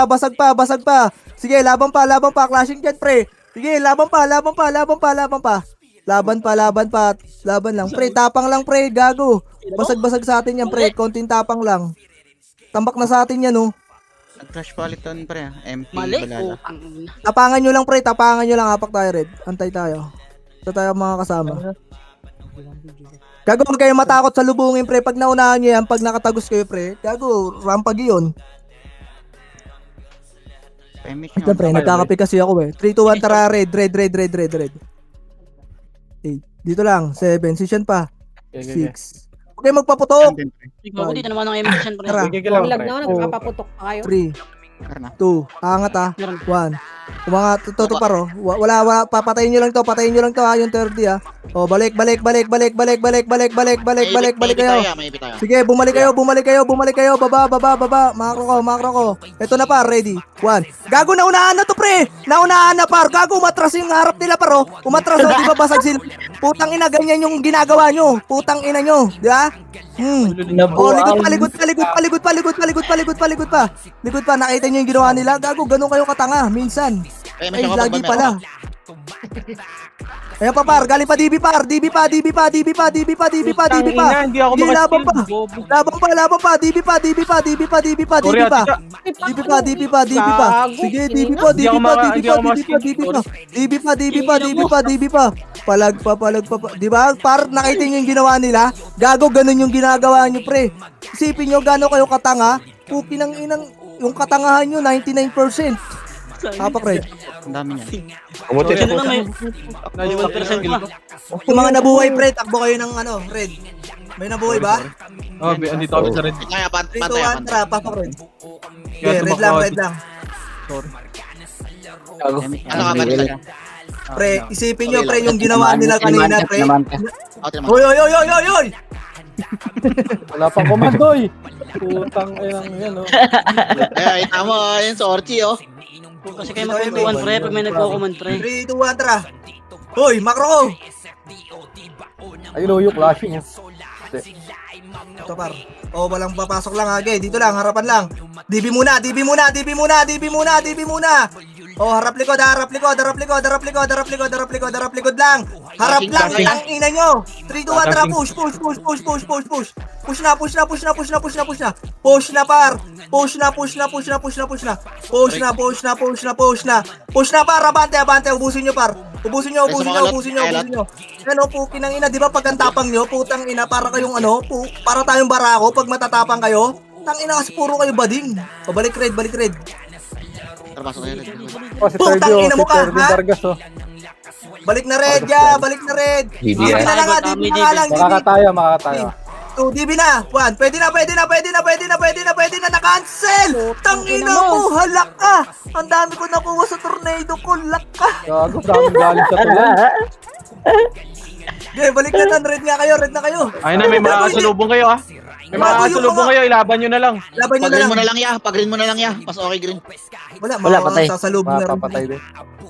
Sige, laban pa, clashing dyan, pre. Sige, laban pa. Laban lang, pre. Tapang lang, pre, gago. Basag sa atin yan, pre. Konting tapang lang. Tambak na sa atin yan, oh. Nag-clash palitan pre, MP Mali, balala. putang ina. Tapangan nyo lang, pre. Apak tayo, red. Antay tayo. Ito tayo mga kasama. Gago, huwag kayo matakot sa lubungin, pre. Pag naunahan nyo yan, pag nakatagos kayo, pre. Gago, rampag yun. Pemik Ito, pre. Nagkakape kasi ako, eh. 3, 2, 1, tara, red. 8. Dito lang. 7. Session pa. 6. Okay, magpaputok. Ikaw, dito naman ang emission, pre. Tara. Lag na ako, nagpapaputok pa kayo. 3, 2, angat 1. Umangat, ito paro. Wala, papatayin nyo lang to ha, yung 30 ha. O, balik kayo. Sige, bumalik kayo, baba. Makro ko. Ito na par, ready. 1. Gago, naunahan na to, pre. Naunahan na par. Gago, umatras yung harap nila paro. Umatras, di ba basag sila? Putang ina, ganyan yung ginagawa nyo. Putang ina nyo, di ba? Oh, likod pa. Nakita nyo yung ginawa nila. Gago, ganun kayo katanga, minsan. Ay, lagi pala. Ayan pa par, galing pa DB par. DB pa. Hindi ako Laban pa. DB pa. Sige, DB pa. Palag pa. Di ba? Par, nakita nyo yung ginawa nila. Gago, ganun yung ginagawa nyo, pre. Isipin nyo, gano'n kayo katanga. Puki ng inang, yung katangahan nyo, 99%. Apak, red. Ang dami niya. Umuti Ganun na na may 91% pa. Yung mga nabuhay, pre, takbo kayo ng red. May nabuhay ba? Oh, andito kami sa red. Kaya 3, 2, pantay. 1, tara, papak, red. Okay, red lang. Gago. Ano ka ba? Pre, isipin nyo, pre, yung ginawa nila kanina, pre. Oy. Oy! Wala pang komando eh. Putang inang yan, oh. Ay, tama, yun, Sorchi, oh. Kasi kayo magkukuhan pre, pag may nagkukuman pre. 3, 2, 1, tara. Hoy, makro! Ayun, oh, yung clashing. Ito par. Oh, walang papasok lang ha. Okay, dito lang, harapan lang. DB muna, DB muna, DB muna, DB muna, DB muna. Oh, harap likod, harap likod, harap likod, harap likod, harap likod, harap likod, harap likod lang. Harap lang, ang ina nyo. 3, 2, 1, tara, push, push, push, push, push, push, push. Push na, push na, push na, push na, push na, push na. Push na par. Push na, push na, push na, push na, push na. Push na, push na, push na, push na. Push na par, abante, abante, ubusin nyo par. Ubusin nyo, ubusin nyo, ubusin nyo, ubusin nyo. Ano, pukin ng ina, di ba pag ang tapang nyo, putang ina, para kayong ano, para tayong barako pag matatapang kayo. Tang ina kasi puro kayo bading. O, balik red, balik red. Tara, pasok kayo. Oh, si Putang Sergio, ina si mo ka, Sergio ha? Vargas, oh. Balik na red, ya, balik na red. DB DB yan. na lang ha, DB na nga lang, DB. Makakatayo, makakatayo. 2, DB na. 1, pwede na, pwede na, pwede na, pwede na, pwede na, pwede na, na-cancel. Tang ina mo, halak ka. Ang dami ko nakuha sa tornado ko, lak ka. Gago, daming galing sa tuloy. Okay, balik na, red nga kayo, red na kayo. Ayun na, may mga kasalubong kayo, ah. May mga kasalubong kayo, ilaban nyo na lang. Laban nyo na Pag-green lang. mo na lang, ya. Pag-green mo na lang, ya. Mas okay, green. Wala, patay. Sasalubong na rin. Mapapatay din.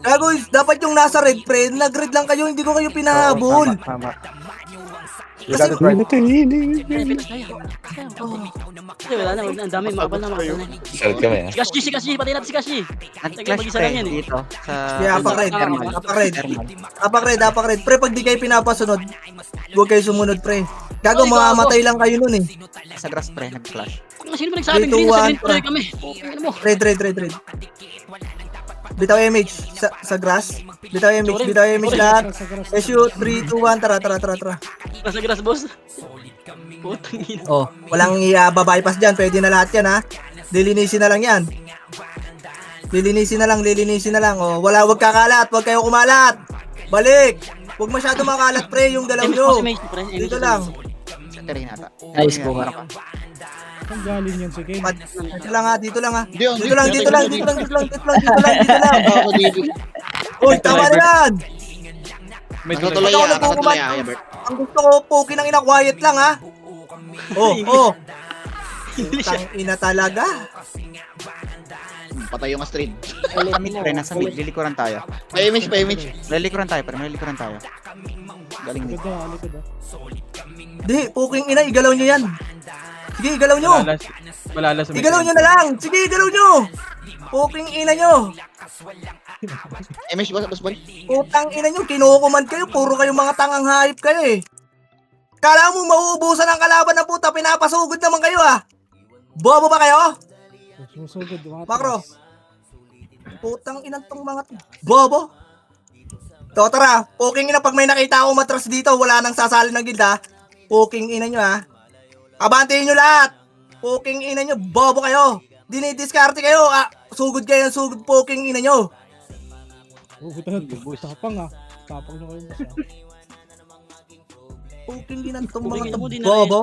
Gago, dapat yung nasa red, pre, nag-red lang kayo, hindi ko kayo pinahabol. Tama. You Kasi, got it right. Kasi wala na, ang dami, makapal na. Shout kami ah. Si Kashi, pati natin si Kashi. Nag-clash mag-isa pre lang yan eh. dito sa... kaya apak-red, Thermal. apak-red. Thermal. Apak-red, apak-red. Pre, pag di kayo pinapasunod, huwag kayo sumunod, pre. Gago, Ay, mamamatay lang kayo nun eh. Sa grass pre, nag-clash. Sino ba nagsabing 3, 2, green? Sa 1, green pre kami. Ano mo? Red, red, red, red. Bitaw MH sa grass. Bitaw MH, bitaw MH lahat. Shoot, 3, 2, 1, tara, tara, tara, tara. Nasa grass boss. Putang ina. Oh, walang i-bypass dyan. Pwede na lahat yan, ha. Lilinisin na lang yan. Lilinisin na lang, lilinisin na lang. Oh, wag kakalat, wag kayo kumalat. Balik. Huwag masyado makalat, pre, yung dalaw nyo. Dito lang. Kaya nata. Nice po, Ang galing yan si Ken. Dito lang, ha, dito lang, ha. Hindi, hindi. Dito lang, dito lang, dito lang, dito lang, dito lang, dito lang, dito lang. Ako, DB. Uy, tama na yan. May Nasa tuloy. tuloy, Ikaw ya. Nasa nagkukuman. tuloy, ya, Bert. Ang gusto ko, puki ng ina, quiet lang, ha. Oh, oh. Tang ina talaga. Patay yung street. Sa mid pre, nasa mid. Lilikuran tayo. Pa-image, pa-image. Lilikuran tayo pre, lilikuran tayo. Galing mid. Likod na, likod na. Di, puking ina, igalaw nyo yan. Sige, igalaw nyo. Malalas. Igalaw nyo na lang. Sige, igalaw nyo. Puking ina nyo. Image, boss, boy. Putang ina nyo, kinukumand kayo. Puro kayo mga tangang hype kayo eh. Kala mo mauubusan ang kalaban na puta, pinapasugod naman kayo ah. Bobo ba kayo? Susugod. mga Makro. atras. Putang inang tong mga bobo. To, tara. Puking ina, pag may nakita ako matras dito, wala nang sasali ng gilda. Puking ina nyo ah. Abantiin nyo lahat. Puking ina nyo, bobo kayo. Dinidiskarte kayo. Ah, sugod kayo ng sugod, puking ina nyo. Oh, buta. Tapang ah. Tapang nyo kayo mas ah. Puking ina tong Puking mga ina mo, di na bobo.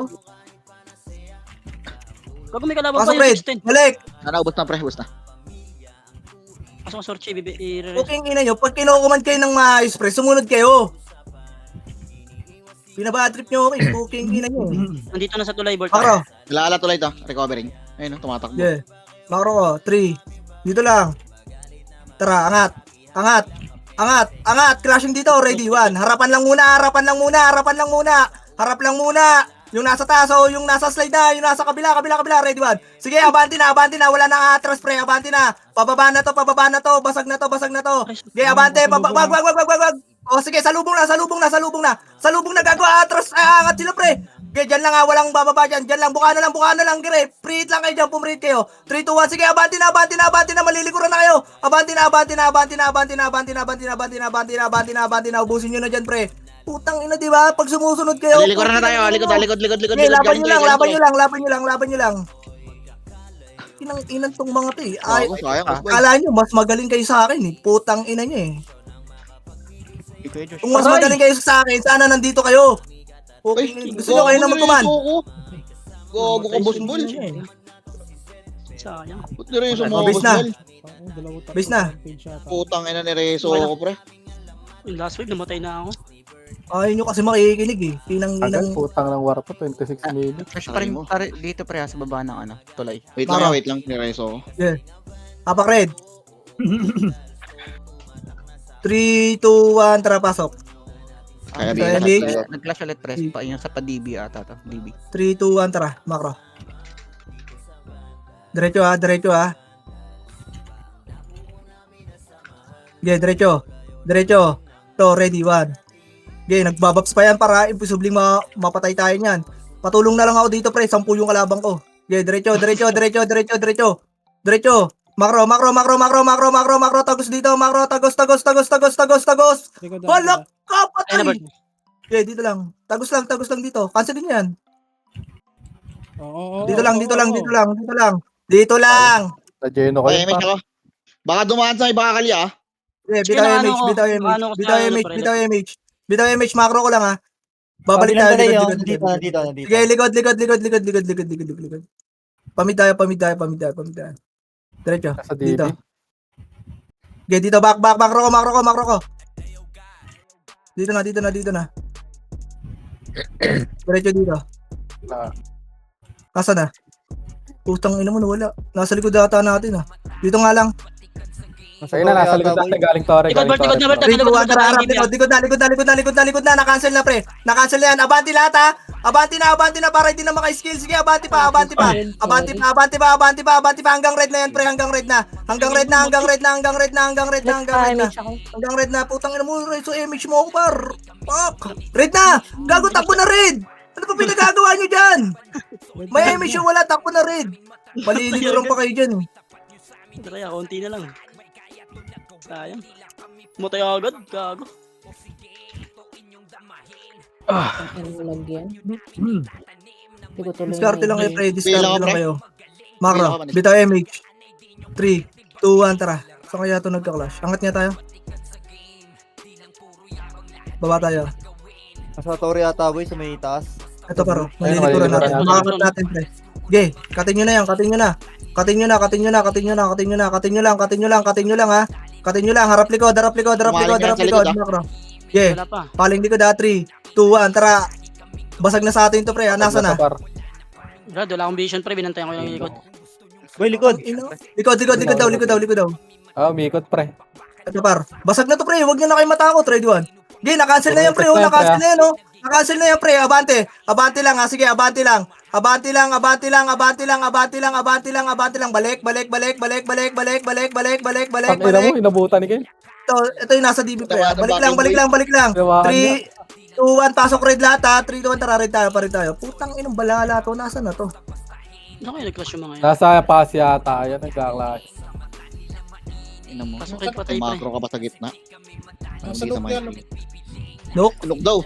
Kung may kalaban pa Pasok yung red. 16. Balik. Sana, ubos na, pre. Ubos na. Pasok ang sorchi, i-release. Puking ina nyo, pag kinukumand kayo ng maayos pre, sumunod kayo. Pinabatrip nyo ako eh, puking ina nyo. Nandito na sa tulay, Bert. Makro. Nalaala tuloy to. Recovering. Ayun, tumatakbo. Yeah. Makro ko, 3. Dito lang. Tara, angat. Angat. Angat. Angat. Crashing dito. Ready. 1. Harapan lang muna. Harapan lang muna. Harapan lang muna. Harap lang muna. Yung nasa taas o yung nasa slide na. Yung nasa kabila. Kabila. Kabila. Ready. 1. Sige, abanti na. Abanti na. Wala nang atras pre. Abanti na. Pababa na to. Pababa na to. Basag na to. Basag na to. Sige, abante. Wag. O sige, salubong na. Salubong na. Salubong na. Salubong na. Gagawa. Atras. Angat sila pre. Okay, dyan lang ha, walang bababa dyan. Dyan lang, buka na lang, gire. Preheat lang kayo dyan, pumreheat kayo. 3, 2, 1, sige, abanti na, malilikuran na kayo. Abanti na, ubusin nyo na dyan, pre. Putang ina, di ba? Pag sumusunod kayo. Lilikuran na tayo. Likod. Okay, laban nyo lang. Inang tong mga to eh. Ay, Ako, sayang. Boss, boy. kala nyo, mas magaling kayo sa akin eh. Putang ina nyo eh. Ikaw Josh. Kung mas magaling kayo sa akin, sana nandito kayo. Okay, gusto nyo kayo na magkuman. Gogo ka, boss, boy. Sayang. Ba't nireso mo, Base boss, na. boy? Dalawa Base na. page yata. Putang ina, nireso ako, pre. Yung last wave, namatay na ako. Ayaw nyo kasi makikinig eh. Agad, putang ng war pa, 26 minutes. Fresh pa rin dito pre sa baba ng ano, tulay. Wait Mara. lang, wait lang. Nireso ko. Apak red. 3, 2, 1, tara pasok. Kaya Kaya bilang. di- Nag-clash ulit press pa yun sa pa-DB ata to, DB. 3, 2, 1, tara. Macro. Diretso ha, diretso ha. Okay, diretso. Diretso. To, ready, 1. Okay, nagbabaps pa yan para imposibleng mapatay tayo niyan. Patulong na lang ako dito pre, 10 yung kalabang ko. Okay, diretso, diretso, diretso, diretso, diretso. Diretso. Macro, tagos dito, macro, tagos. Balak ka, Ay, patay! Okay, dito lang. Tagos lang dito. Cancel din yan. Oo. Dito lang. Dito lang. Sa Geno ko Kaya yun, image par. ako. Baka dumaan sa may baka kalya ah. Okay, Sige, bitaw ano image, ko, bitaw ano image, ko bitaw sa image, ano, bitaw image. Bitaw image, macro ko lang ha. Babalik tayo, likod. Sige, likod. Pamid tayo. Diretso, Nasa DB. dito. Okay, dito, back, macro ko. Dito na. Diretso dito. Ah. Asa na? Putang ina mo, wala. Nasa likod ata natin ah. Dito nga lang. Ayun na, nasa likod natin galing Torre. Likod, Bert, likod na, Bert. Likod Likod na, na, na, nakancel na yan. Abanti lahat ha. Abanti na para hindi na maka-skill. Sige, abanti pa. Hanggang red na yan, pre, hanggang red na. Hanggang red na. Putang ina mo, so image mo ako, par. Fuck. Red na. Gago, takbo na red. Ano pa pinagagawa nyo dyan? May image yung wala, takbo na red. Paliliguran pa kayo dyan. Kaya, konti na lang. Sayang. Mutay agad, gago. Ano lagyan? Hindi ko tuloy Diskarte lang kayo, pre. Pila Diskarte ka, lang pre. kayo. Pila Macro, ka, pre. bitaw MH. 3, 2, 1, tara. Saan kaya ito nagka-clash? Angat niya tayo. Baba tayo. Nasa Torre ata boy sa may taas. Ito paro. Ayun, Malilikuran natin. malilikuran Makakat natin, pre. Okay, katin nyo na yan. Katin nyo lang. Ha. Katin nyo lang. Harap likod. Macro. Okay, Wala pa. paling likod ha. 3, 2, 1, tara. Basag na sa atin to, pre. Nasa na? Par. Brad, wala akong vision, pre. Binantayan ko yung likod. Boy, likod. Likod daw. Ah, umikot, pre. Ito par. Basag na to pre, huwag niyo na kayo matakot, trade 1. Okay, na-cancel na yan pre, na-cancel na yan oh. Na-cancel na yan pre, abante. Abante lang ha, sige, abante lang. Balik. Ang ina mo, inabutan ni Ken. Ito yung nasa DB pre. Balik lang. 3, 2, 1, pasok red lahat ha. 3, 2, 1, tara red tayo, pa rin tayo. Putang inong balala to, nasa na to? Ano kayo nag-clash yung mga yan? Nasa pass yata. Ayan, nagka-clash. Ina mo. Pasok kayo patay, pre. Macro ka ba sa gitna? Nasa loob yan. Nope. Look daw.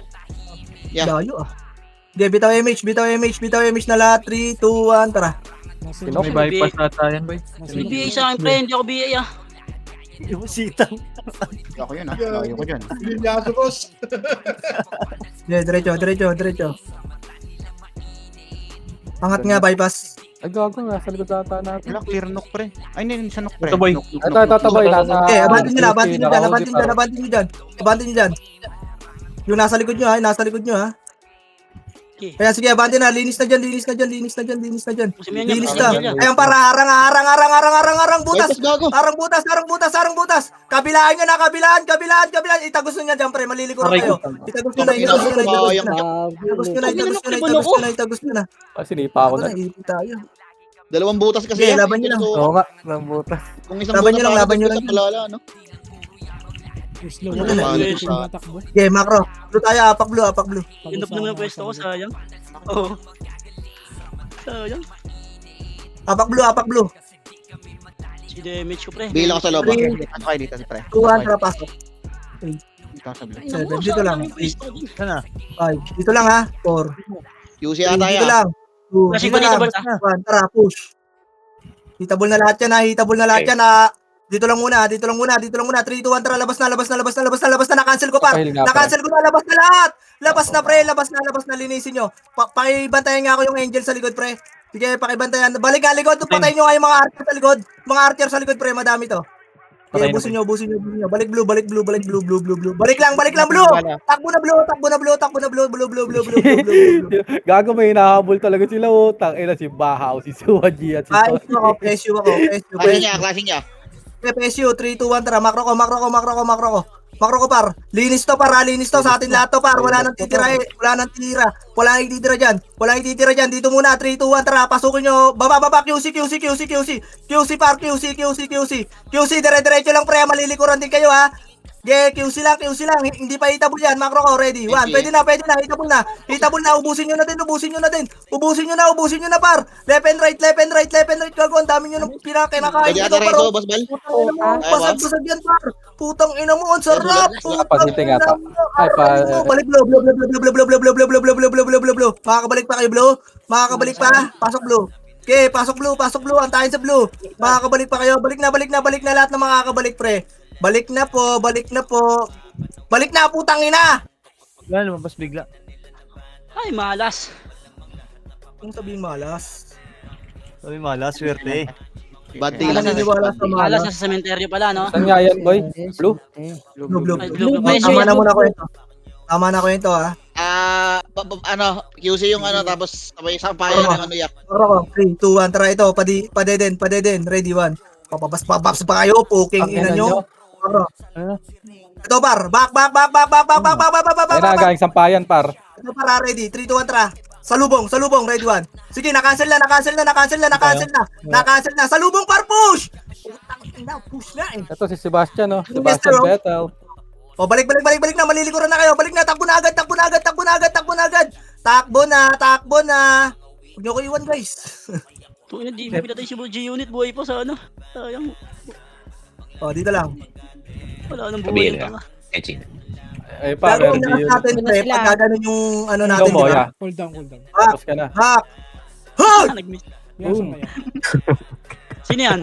Yeah. Layo ah. Okay, bitaw image na lahat. 3, 2, 1, tara. Sino? May bypass ata yan, boy. May BA sa akin, pre. Hindi ako BA ah. Sitang. Ako yun ah. Layo ko dyan. Linyaso, boss. Yeah, diretso. Angat nga, bypass. Ay, gago, nasa likod ata natin. Wala, clear knock pre. Ay, hindi, sa knock pre. Ito, boy. Ito, boy. Nasa... Okay, abantin nyo dyan. Yung nasa likod nyo ha. Okay. Kaya sige, abantin na. Linis na dyan. Kasi may Linis yan, na. yan. Ayan para, harang butas. Bypass gago. Harang butas. Kabilaan nyo na, kabilaan. Itagos nyo nga dyan, pre. Malilikuran kayo. Itagos nyo na. Ah, sinipa ako na. Ipit tayo. Dalawang butas kasi Sige, yan. laban nyo lang. So, Oo nga, ng butas. kung isang Laban butas nyo lang, pa, laban nyo isa lang. palala, no? Slow Ano na na, lang. guys? Tumatakbo. Okay, macro. Blue tayo, apak blue. Inop naman ang pwesto ko, sayang. Oo. Sayang. Apak blue. Si damage ko, pre. Bilang ka sa loob ah. Ano kayo dito si pre? 2, 1, tara pasok. Dito sa blue. Ay, naku, Dito lang. sayang yung pwesto ko. 5. Dito lang ha. 4. QC ata Dito yan. lang. 2. Kasi Dito ko dito, lang. Bert, 1, tara, push. Hitable na lahat yan ha. Dito lang muna. 3, 2, 1, tara, labas na. Na-cancel ko par. Okay, nga, Na-cancel ko na, labas na lahat. Labas na, linisin nyo. Pakibantayan nga ako yung angel sa likod, pre. Sige, pakibantayan. Balik nga likod, patayin nyo nga yung mga archer sa likod. Pre, madami to. Okay, ubusin nyo. Balik blue. Balik lang, blue. Takbo na blue. Gago, may hinahabol talaga sila, utang. Si Bahaw, si Suwaji at si Ayos ako, presyo ako. Klase niya. PSU, 3, 2, 1, tara. Makro ko. Makro ko, par. Linis to sa atin lahat to, par. Wala nang titira. Wala nang titira dyan. Dito muna, 3, 2, 1, tara. Pasukin nyo. Baba. QC, par. QC, dire-diretso lang, pre. Malilikuran din kayo, ha. QC lang. Hindi pa hitable yan. Makro ko, ready. 1, pwede na. Hitable na. Ubusin nyo na din. Ubusin nyo na, par. Left and right. Gago, ang dami nyo nang kinakain Pwede dito, ata par. reso, boss Bal. Basag yan, par. Putang ina mo, ang sarap. Pagdating ata. Ay, Balik blue. Makakabalik pa kayo, blue. Pasok blue. Okay, pasok blue. Antayin sa blue. Makakabalik pa kayo. Balik na lahat ng makakabalik, pre. Balik na po. Balik na, putang ina. Wala, lumabas bigla. Ay, malas. Kung sabihin malas. Sabi malas, swerte. Bad Hindi day lang. naniniwala sa Malas malas. sa sementeryo pala, no? Saan nga yan, boy? Blue? Blue. Ay, blue. Tama na muna ko ito. Ha. QC yung tapos sabay sampayan ng yak. Makro ko. 3, 2, 1, tara ito. Padeden. Ready, 1. Papabas pa kayo. Puking ina nyo. Makro. Ito, par. Back. Galing sampayan, par. Ito, para ready. 3, 2, 1, tara. Salubong, ready, 1. Sige, na-cancel na. Salubong, par, push! Push na eh. Ito si Sebastian, no? Yes, Sebastian sir, oh. Vettel. O, balik na. Malilikuran na kayo. Balik na, takbo na agad. Takbo na. Huwag nyo ko iwan, guys. Tuwing hindi mo pinatay si G-Unit, buhay pa sa ano. Sayang. O, dito lang. Wala nang buhay Kabila. yung tanga. Edging. Ay, pa, Gagawin meron na natin, pre. Pag gaganon yung ano natin, Ikaw mo, di ba? ya. Hold down. Tapos ka na. Hak! Hoy! Nag-miss. Yan, sumaya. Sino yan?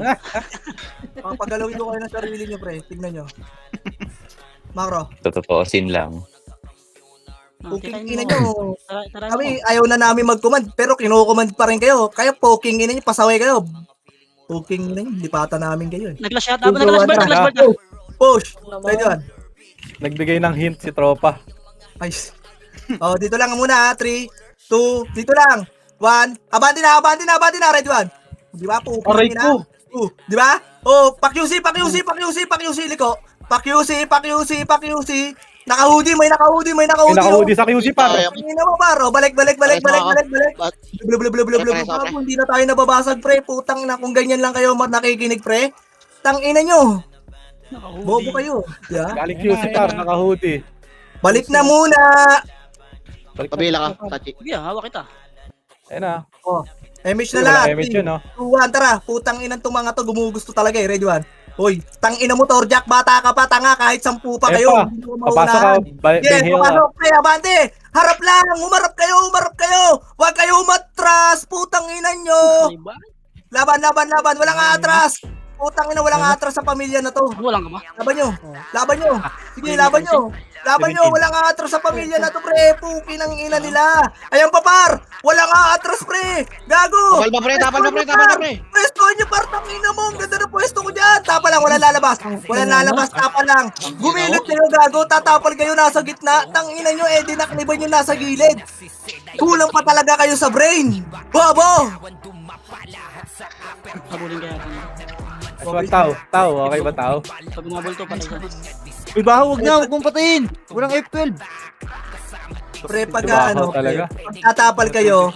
Pagalawin ko kayo ng sarili nyo, pre. Tignan nyo. Makro. Totoosin lang. Puking ina nyo. Tara Kami, ayaw na namin mag-command, pero kinukommand pa rin kayo. Kaya poking ina nyo, pasaway kayo. Poking ina nyo, lipatan namin kayo eh. Nag-flash yata. Nag-flash bird. Push! Ready, 1. Nagbigay ng hint si Tropa. Nice. Oh, dito lang muna, 3, 2, dito lang. 1, abante na, ready, 1. Di ba? Aray Pupukin na. ko. Di ba? Oh, pa-QC, liko. Pa-QC. Naka-hoodie, may naka-hoodie. Pinaka-hoodie sa QC, par. Hindi na mo, paro. Balik. Bago, hindi na tayo nababasag, pre. Putang na, kung ganyan lang kayo nakikinig, pre. Tang ina nyo. Bobo kayo. Yeah? Galing QC, par. Naka-hoodie. Balik na muna. Pabila ka, Tachi. Sige, hawak kita. Ayun na. Image na lahat. Image yun, no? 2, 1, tara. Putang inang tong mga to, gumugusto talaga eh. Ready, 1. Hoy, tang ina mo, Torjak. Bata ka pa, tanga. Kahit 10 pa Ayun kayo. pa. Hindi mo Papasok ka. maunahan. Ben Hill na. Papasok. Kaya, abante. Harap lang. Umarap kayo. Huwag kayo umatras. Putang ina nyo. Diba? Laban. Walang atras. Putang ina, walang atras sa pamilya na to. Walang ka ba? Laban nyo. Sige, laban nyo. Walang atras sa pamilya na to, pre. Puki ng ina nila. Ayan pa, par. Walang atras, pre. Gago. Tapal pa, pre. Pwesto nyo, par. Tangina mo. Ang ganda na pwesto ko dyan. Tapa lang. Walang lalabas. Tapa lang. Gumilid kayo, gago. Tatapal kayo nasa gitna. Tangina nyo, dinakliban nyo nasa gilid. Kulang pa talaga kayo sa brain. Bobo. Habulin kaya ako. Aswag tao. Tao, okay ba tao? Pag umabol to, patay siya. Uy, baho, huwag mong patayin. Walang F12. Pre, pag Diba, talaga? pag tatapal kayo,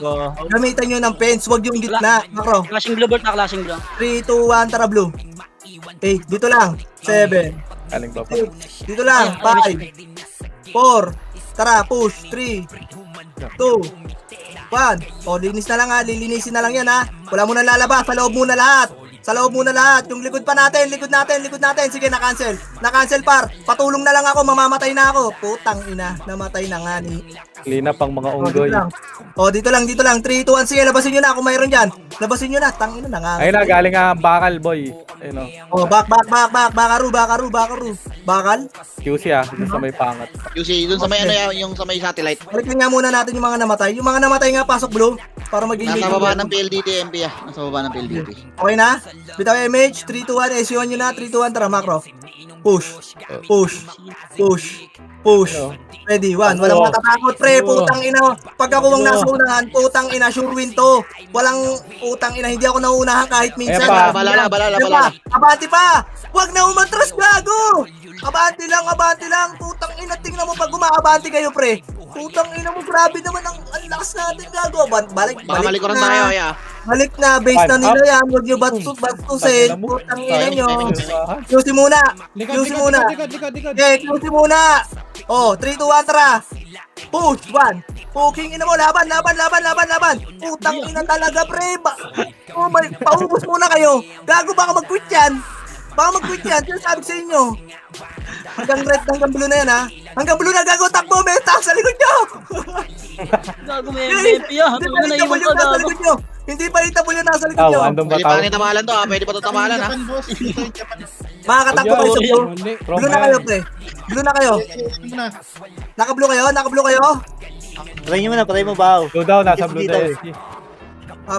gamitan nyo ng fence. Huwag yung gitna. Makro. Clashing blue bird na clashing blue. 3, 2, 1, tara blue. 8, dito lang. 7, Galing pa pa. 6, dito lang. 5, 4, tara, push. 3, 2, 1. O, linis na lang ha. Lilinisin na lang yan ha. Wala mo na lalabas. Sa loob muna lahat. Yung likod pa natin. Sige, na-cancel, par. Patulong na lang ako. Mamamatay na ako. Putang ina. Namatay na nga ni. Clean up ang mga O, unggoy. dito lang. 3, 2, 1. Sige, labasin nyo na kung mayroon dyan. Labasin nyo na. Tangina na nga. Ayun na, galing nga ang bakal, boy. Ayun o. Oh, bakaru. Bakal. QC dun sa may pangat. QC, dun sa may ano yung sa may satellite. Balikan nga muna natin yung mga namatay. Yung mga namatay nga, pasok blue. Para mag-engage. Nasa baba ng PLDT MP Nasa baba ng PLDT. Okay na? Bitaw MH, 3, 2, 1. SU nyo na, 3, 2, 1. Tara, macro. Push. Ready, 1. Walang matatakot, pre. Putang ina. Pag ako ang nasa unahan, putang ina, sure win to. Walang putang ina, hindi ako nauunahan kahit minsan. Ayan pa, balala. Abante pa! Huwag na umatras, gago! Abante lang. Putang ina, tingnan mo pag umaabante kayo, pre. Putang ina mo, grabe naman ang lakas natin, gago. Balik Baka malikuran tayo, ya. Balik na, base na nila yan. Huwag nyo bastusin. Putang ina nyo. QC muna. Likod. Okay, QC muna. Oh, 3, 2, 1, tara. Push, 1. Puking ina mo, laban. Putang ina talaga, pre. Oh my, paubos muna kayo. Gago, baka mag-quit yan. Sinasabi sa inyo. Hanggang red, hanggang blue na yan, ha. Hanggang blue na, gago, takbo, meta, sa likod nyo. Gago may MVP ah. Ano na iwan ka gago? Hindi pa hitable yung nasa likod nyo. Andong Pwede bataw. pa tamalan to, pwede pa to tamalan, ha. Japan, boss. Ito yung Japan. Makakatakbo kayo sa blue. Mali. Blue na kayo, pre. Blue na kayo. Muna. Naka-blue kayo? Patay mo ba? Blue daw, nasa blue daw.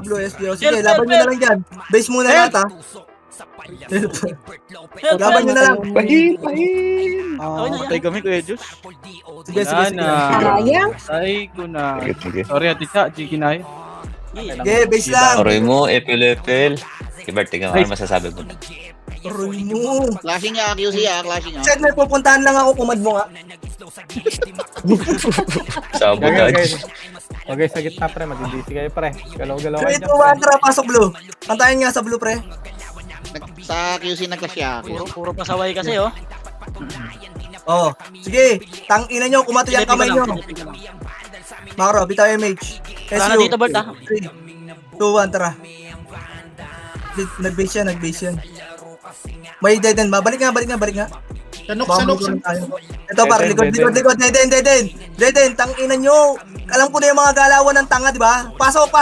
Blue SDO. Sige, laban nyo na lang dyan. Base muna lahat, ha. Laban nyo na lang. Okay na Patay yan. kami, Kuya Diyos. Sige. Sayang. Ay ko na. Sige. Sorry, Ate Cha, Chiki na yun. Sige, base lang. Aroy mo, epil. Kibert, tingnan mo ano masasabi mo. Aroy mo. Clashing ya, QC clashing ya. Shed, may pupuntahan lang ako. Kumad mo nga. Sabotage. Okay, sa gitna pre, mag-DC kayo pre. Galaw-galaw 3, 2, 1, tara. Pasok blue. Pantayin nga sa blue, pre. Sa QC nag-clash ya. Puro pasaway kasi oh. Oh. Sige. Tangina nyo. Kumato yung kamay nyo. Makro, bitaw MH. Sana dito Bert ah. 3, 2, 1, tara. Nag-base yan. May dead end ba? Balik nga. Sanok. Ito par, likod. Dead end, tangina nyo. Alam ko na yung mga galawan ng tanga, di ba? Pasok,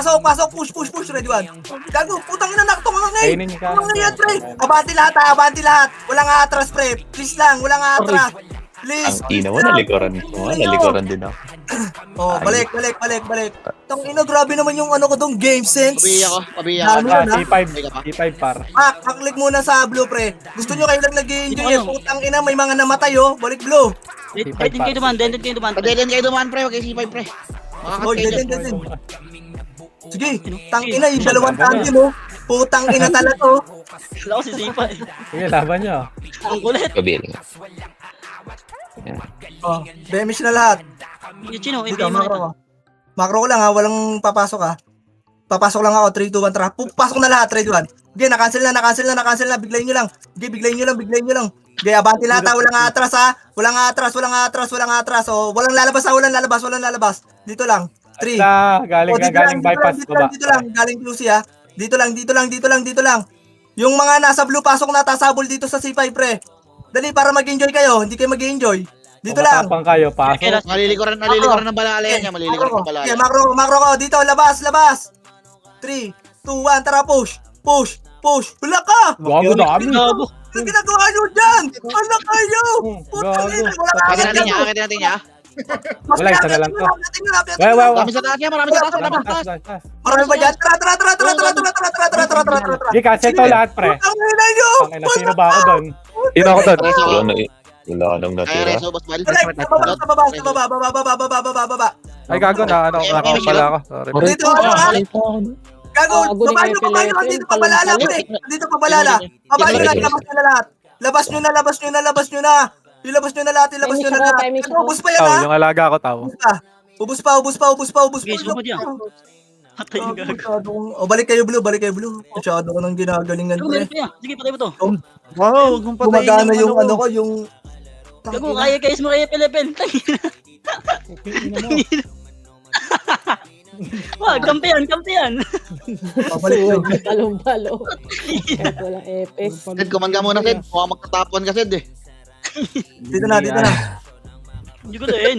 push, ready one. Gago, putang ina, nakto nga ngayon. Kainin niyo ka. Mga yan, pre. Abante lahat. Walang atras, pre. Please lang, walang atras. Please. Ang ina mo, nalikuran ko. Nalikuran din ako. Oh, balik. Tang ina, grabe naman yung ano ko dong game sense. Pabiya ako. Ano yan, ha? C5 par. Paklik muna sa blue, pre. Gusto nyo kayo lang nag-i-enjoy eh. Putang ina, may mga namatay oh. Balik blue. Dead kayo duman. Padelen kayo dumaan, pre. Huwag kayo C5, pre. Oh, Makakat kayo dead. dyan. Sige, tang ina, yung dalawang tangin oh. Putang ina talaga oh. Wala ko si Sipa eh. Sige, laban nyo. Ang kulit. Kabiling. Oh, damage na lahat. Yung Chino, Dito, MVP mo na ito. Macro ko lang ha, walang papasok ha. Papasok lang ako, 3, 2, 1, tara. Pasok na lahat, 3, 2, 1. Okay, na-cancel na. Biglayin nyo lang. Okay, biglayin nyo lang. Okay, abante lahat ha, walang atras ha. Walang atras. Oh, walang lalabas. Dito lang. 3. Galing bypass baba. Dito lang, galing QC ha. Dito lang. Yung mga nasa blue, pasok na, tasabol dito sa C5 pre. Dali, para mag-enjoy kayo, hindi kayo mag-enjoy. Dito lang. Matapang kayo, pasok. Malilikuran ng balala yan. Malilikuran ng balala. Okay, macro ko. Dito, labas. 3, 2, 1, tara, push. Wala ka! Gago dami. Gago. Ano ginagawa nyo dyan? Wala kayo! Putang Gago. ina, wala Akitin kayo! natin niya. Wala, isa na lang to. Wala. Marami sa taas niya, marami sa taas. Marami pa dyan. Tara. Sige, cancel to lahat, pre. Putang ina nyo! Ang ina, sino ba ako doon? Sino ako doon? Wala ka nang Kaya natira. reso, boss bal. Baba. Ay, gago na. Nakapala ako. Sorry. Dito, Gago, baba nyo. Dito pa balala, pre. Dito pa balala. Baba nyo na, labas nyo na lahat. Labas nyo na. Ilabas nyo na lahat. Timing siya. Ubus pa yan, Tao, ha? yung alaga ko, tao. Ubus pa. Okay, sumod yan. Patay yung gago. Balik kayo blue. Masyado ko nang ginagalingan, Gago, meron pre. pa yan. Sige, patay mo to. Wow, huwag mong patayin Gumagana yung ano ko, yung... Gago, kaya guys mo kaya Pilipin. Wag, kampiyan. Balik nyo. Talong-balo. Walang epes. Sid, kumangga muna, Sid. Mukhang magtatapon ka, Sid, eh. Dito na. Hindi ko din.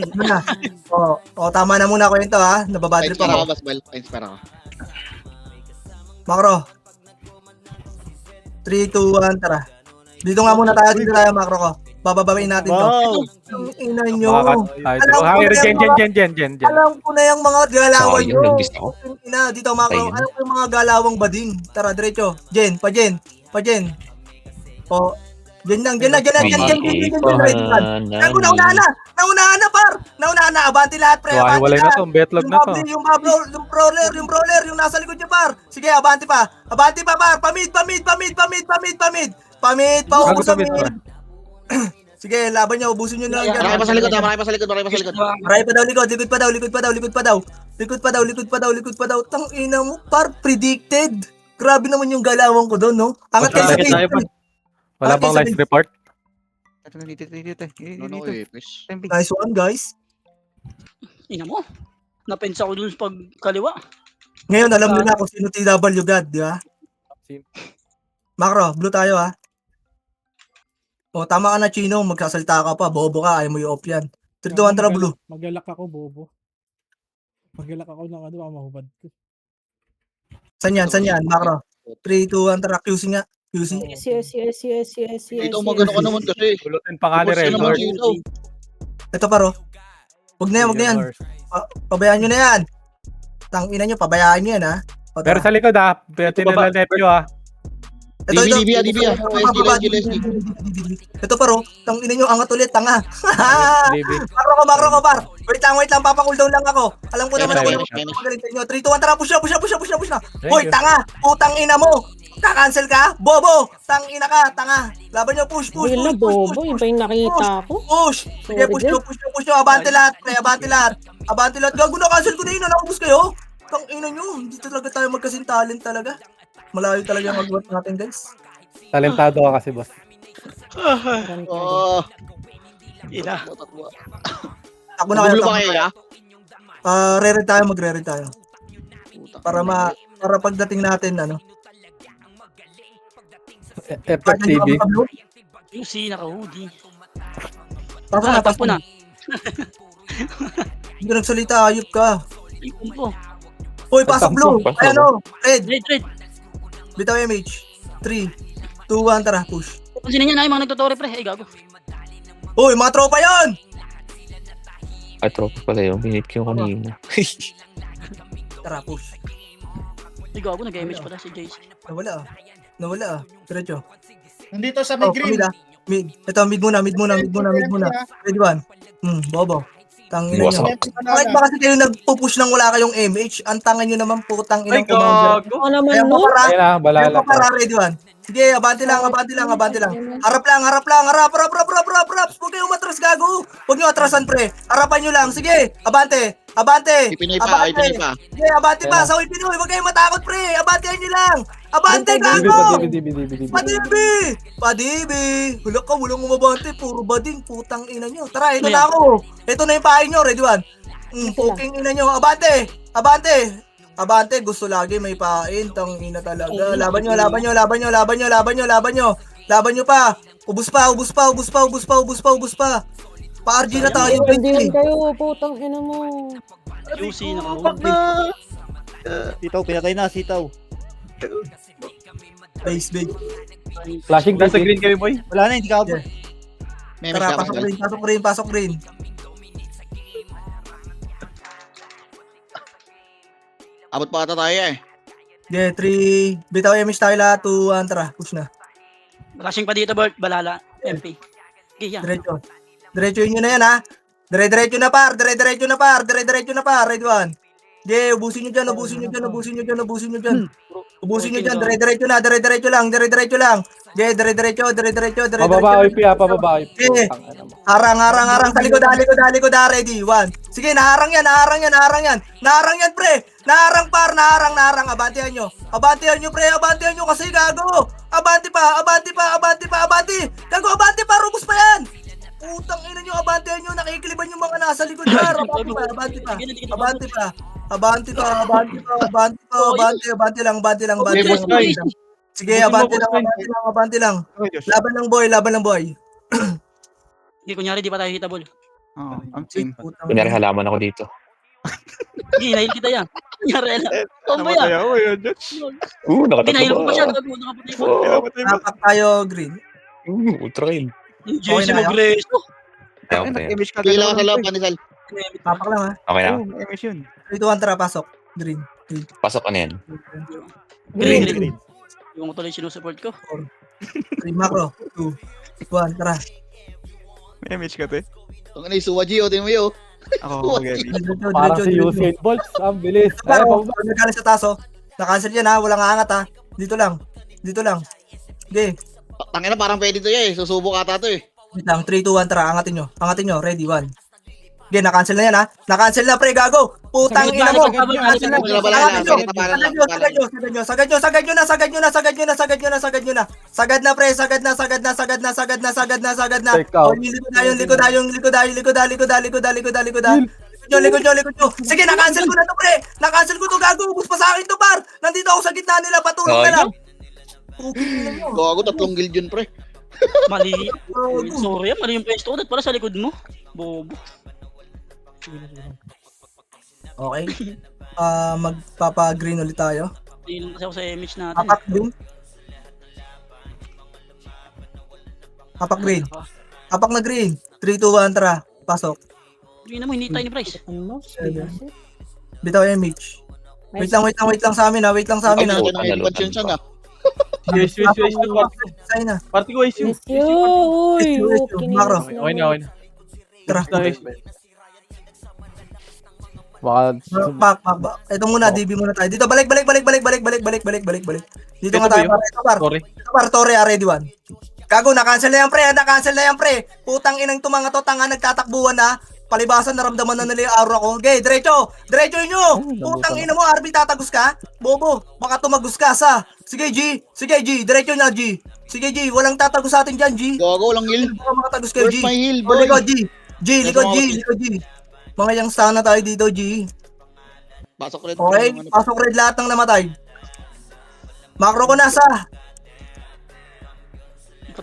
Tama na muna ako yun to, ha? Nababadrip Inspire ako, ako. boss bal. Inspire ako. Makro. 3, 2, 1, tara. Dito nga muna tayo, dito tayo, macro ko. Bababain natin to. Wow. Ang ina nyo. Ay, Alam ko hangir, na Jen, yung mga- Jen. Alam ko na yung mga galawan Sayang, nyo. nag-miss ako. Ang ina, dito macro. Sayang. Alam ko yung mga galawang bading. Tara, diretso. Jen. O, Jen lang. Ako, naunahan na, par. Naunahan na, abanti lahat, pre. Abanti Walay na lahat. to, betlog na to. Yung brawler, yung nasa likod niya, par. Sige, abanti pa, par. Pamid. Paubos Bago sa pamid, mid. par. Sige, laban niya, ubusin niyo na lang dyan. Marami pa sa likod, marami pa sa likod. Marami pa daw likod pa daw. Tang ina mo, par, predicted. Grabe naman yung galawang ko doon, no? Angat kayo sa Bakit tayo mid. pa? Wala bang live report? Dito. Ano epis? Nice one, guys. Ina mo. Napensa ko dun sa pagkaliwa. Ngayon, alam niyo na kung sino TW God, di ba? Macro, blue tayo, ha? O, tama ka na, Chino. Magsasalita ka pa. Bobo ka. Ayaw mo i-off yan. 3, 2, 1, tara, blue. Magalak ako, bobo. Magalak ako ng mahubad ko. San yan, Macro? 3, 2, 1, tara. QC nga. QC. Yes. Ito magano ka naman kasi. Pulutin pa nga ni Boss, Red yun naman Lord. dito. Ito, paro. Huwag na yan. Pabayaan nyo na yan. Tangina nyo, pabayaan nyo yan, ha? O, Pero tara. sa likod ha, tinala nephew ha. DB. Ito, paro. Tangina nyo, angat ulit, tanga. Libby. Macro ko, par. Wait lang, papacool down lang ako. Alam ko naman ako Finish. magaling sa inyo. 3, 2, 1, tara, push na. Hoy, tanga, putang ina mo. Ka-cancel ka? Bobo, tang ina ka, tanga. Laban nyo, push. Wala, bobo. Iba yung nakita ko. Push. Sige, Sorry, push nyo. Abante lahat, pre. Abante lahat. Gago na, cancel ko na yun. Naubos kayo. Tang ina nyo. Hindi talaga tayo magkasing talent talaga. Malayo talaga yung mag-work natin, guys. Talentado ka kasi, boss. Oh. Ina. Ako na kayo. Magulo ba kayo, ha? Magre-red tayo. Para pagdating natin, ano. FFTV. QC, naka-hoodie. Pasok na. Hindi nagsalita, ayop ka. Ipon po. Hoy, pasok blue. Pasok. Ayan o. Red. Red. Bitaw MH. 3, 2, 1, tara, push. Pansinin niya na yung mga nagtotore, pre. Ay, gago. Hoy, mga tropa yon. Ay, tropa pala yun. Minute ko yung kanina. Tara, push. Ay, gago. Nag-image pala si JC. Nawala ah. Diretso. Nandito sa may green. Mid ah. Mid. Ito, mid muna. Ready one. Bobo. Tangina Iwasan nyo. ako. Bakit ba kasi kayo nagpo-push nang wala kayong MH? Ang tanga nyo naman po, Ay, inang commander. gago. Ako naman Kaya mo nun. para. Ayun na, Kaya balala. mo para, ready one. Sige, abante lang. Harap lang. Harap. Huwag kayong matras, gago. Huwag nyo atrasan, pre. Harapan nyo lang. Sige, abante. Pinoy pa. Sige, abante pa. Sa Pinoy, huwag kayong matakot, pre. Abantehan nyo lang. Abante, gago. Padibi. Hulak ka, walang umabante. Puro bading. Putang ina nyo. Tara, ito na ako. Ito na yung pahay nyo. Ready one. Puking ina nyo. Abante, gusto lagi may pain. Tang ina talaga. Laban nyo pa. Ubus pa. Pa-RG na tayo. Hindi kayo, putang ina mo. QC, naka-hoodie. Sitaw. Base. Flashing down sa green kami, boy. Wala na, hindi ka out. Memes Tara, ka ba? pasok rin. Abot pa ata tayo eh. Okay, 3. Bitaw MH tayo lahat. 2, 1, tara. Push na. Rushing pa dito, Bert. Balala. MP. Okay, yan. Diretso nyo na yan, ha? Diretso na par. Ready one. Okay, ubusin nyo dyan. Diretso lang. Okay, diretso. Pababa, OP ha, pababa. Okay. Harang. Sa likod, ready. One. Sige, naharang yan, pre. Naharang, par. Abantihan nyo, pre. Kasi gago. Abante pa. Gago, abante pa. Rubos pa yan. Putang ina nyo, abantihan nyo. Nakikiliban yung mga nasa likod, par. Abante pa. Abante lang. Sige, abante lang. Laban lang, boy. Hindi, kunyari, di pa tayo hitable. Oo, I'm team. Kunyari halaman ako dito. Sige, nahil kita yan. Nyari lang. Combo yan. Namatay ako yun, Josh. Ginahil ko pa siya. Nakatawa. Nakaputay pa. Namatay mo. Dapat tayo green. Ultra kill. Yung JC na mo, yun. Greso. Ayaw Ay, ko yan. nag-image ka. Pila ka sa loob, Panisal. Tapak lang ha. Okay na. Oo, image yun. 3, 2, 1, tara, pasok. Green. Pasok ka na yan. Green, Green. green. Yung tuloy sinusupport ko. 3, macro. 2, 1, tara. May image ka, te. Ang ano yung Suwa G, o tingnan mo yun. Ako, mag-image. Parang si Usain Bolt. Ang bilis. Ay, Nagaling sa taso. Na-cancel yan ha. Walang aangat ha. Dito lang. Dito lang. Okay. Tangina, parang pwede to yan eh. Susubok ata to eh. Wait lang. 3, 2, 1, tara. Angatin nyo. Angatin nyo. Ready, 1. Okay, na-cancel na yan ha. Na-cancel na pre, gago. Putang ina mo. Sagad na, Angatin nyo. Sagad nyo. Sagad nyo na. Sagad nyo na. Sagad nyo na. Sagad nyo na. Sagad nyo na. Sagad na pre. Sagad na. Sagad na. Sagad na. Sagad na. Sagad na. Sagad na. Take out. Oh, yung likod na. Yung likod na. Likod na. Likod na. Likod na. Likod na. Likod na. Likod nyo. Sige, na-cancel ko na to pre. Na-cancel ko to, gago. Ubus pa sa akin to par. Nandito ako sa gitna nila. Patulong na lang. Gago, 3 guild yun, pre. Mali. Sorry, mali yung pwesto. Dapat pala sa likod mo. Bobo. Okay. Magpapa-green ulit tayo. Hindi lang kasi ako sa image natin. Apak green. Apak green. Apak na green. 3, 2, 1, tara. Pasok. Hindi mo, hindi tayo ni Price. Ano? Bitaw yung image. Wait lang sa amin ha. Wait lang sa amin ha. Ang ganda ng expansion siya na. Yes. Sign na. Party ko, yes. Yes, you. Uy, Macro. Okay na. Tara. baka Back. Ito muna, DB muna tayo. Dito, balik. Dito nga tayo. Sorry. Torre, ready 1. Gago, na-cancel na yan, pre. Putang inang tumanga to, tanga nagtatakbuhan na. Palibasan, naramdaman na nila yung aura ko. Okay, diretso nyo. Putang ina mo, RB, tatagos ka? Bobo, baka tumagos ka sa. Sige, G. Diretso na, G. Sige, G. Walang tatagos sa atin dyan, G. Gago, walang heal. Baka makatagos kayo, Where's G. my heal, Oh, boy? likod, G. Likod, G. Mga yang sana tayo dito, G. Pasok red. Okay, pasok red lahat ng namatay. Macro ko nasa.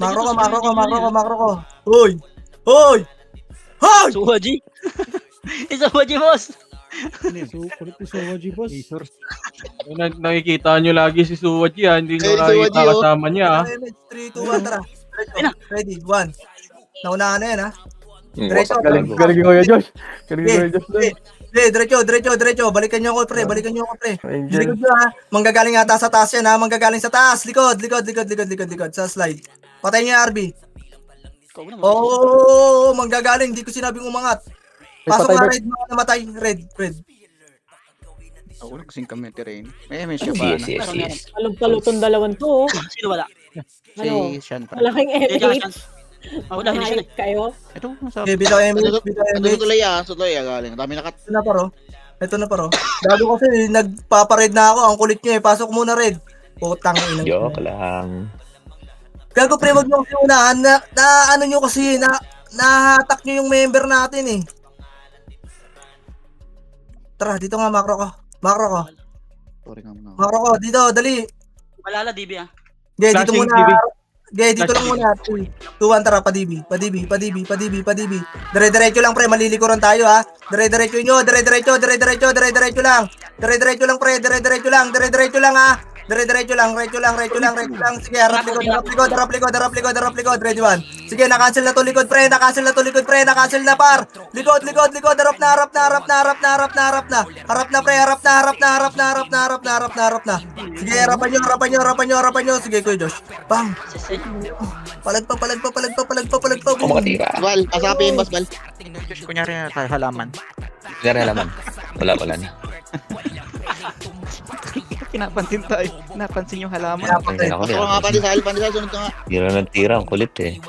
Macro ko. Hoy! Suwa G. Suwa G, boss. kulit ni Suwa G, boss. Nakikita nyo lagi si Suwaji, ha? Hindi nyo Eh, Suwaji, nakikita oh. kasama niya, ha? 3, 2, 1, tara. Ready, 1. Naunahan na yan, ha? Wasak ka lang. Galing ko yan, Josh. Diretso. Balikan nyo ako, pre. Likod nyo, ha? Manggagaling ata sa taas yan, ha? Manggagaling sa taas. Likod. Sa slide. Patay nyo yung RB. Oh, manggagaling. Hindi ko sinabing umangat. Pasok na red, mga namatay. Red. Ako kasing kami terrain. May image ka pa. Yes. Palutong dalawan to. Sino wala? Ano? Si Sean pa. Malaking Wala, MH. wala, hindi siya. Hype kayo. Ito, sa... Okay, bitaw MH. Ano tuloy galing. Ang dami nakat. Ito na paro. Gago kasi nagpapared na ako. Ang kulit nyo eh. Pasok muna red. Putang ina. Joke lang. Gago pre, wag nyo kasi unahan. Ano nyo kasi, nahatak nyo yung member natin eh. Tara, dito nga macro ko. Sorry nga muna. Macro ko, dito, dali. Malala, DB, ah. Okay, dito Flashing muna. DB. Okay, dito lang muna. 3, 2, 1, tara, pa-DB. Dire-diretso lang pre, malilikuran tayo ha. Dire-diretso nyo, dire-diretso lang. Dire-diretso lang pre, dire-diretso lang ha. Dire-diretso lang. Sige, harap likod. Ready 1. Sige, na-cancel na to likod pre, na-cancel na par. Likod, harap na. Harap na. Sige, harapan nyo. Sige, Kuya Josh. Bang. Palag pa. Kumakatira. Bal, pasapin, Bal. Josh, kunyari na tayo halaman. Gari halaman. Wala na. Pinapansin tayo. Napansin yung halaman. Ay, ako Pasok nga, Panisal, sunod ka nga. Hindi na nagtira. Ang kulit eh.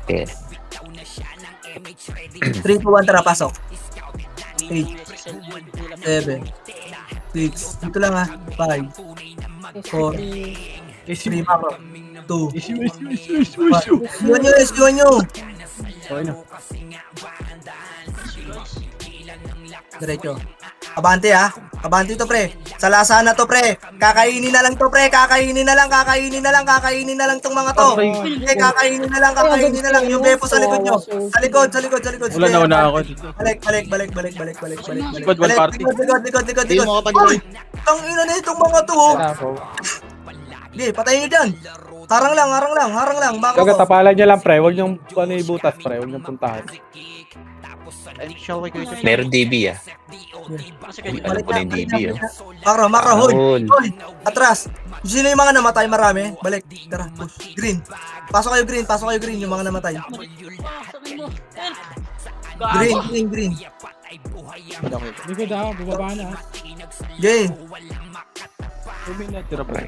Okay. 3, 2, 1, tara, pasok. 8, 7, 6, dito lang ha. 5, 4, 3, macro. 2, 1. Iwan nyo. Okay na. Diretso. Abante ha. Abante to pre. Sa lasa na to pre. Kakainin na lang to pre. Kakainin na lang tong mga to. Eh, kakainin na lang. Yung Beppo sa likod nyo. Sa likod. Wala na una ako. Balik. Likod, one party. Likod. Hindi mo kapag Ay! Tang ina na itong mga to. Oh. Sige, patayin nyo dyan. Harang lang. Baka Kaga, ko. tapalan niya lang, pre. Huwag niyong ano ibutas, pre. Huwag niyong puntahan. Ay, siya okay kayo. Meron DB ah. Kasi Uy, kayo. alam ko na yung DB oh. Makro, hoy. Ahol. Hoy, atras. Sino yung mga namatay? Marami. Balik. Tara, push. Green. Pasok kayo green. Yung mga namatay. Sakin mo. Help. Green. Hindi ko daw, bubaba na. Game. Tira pa.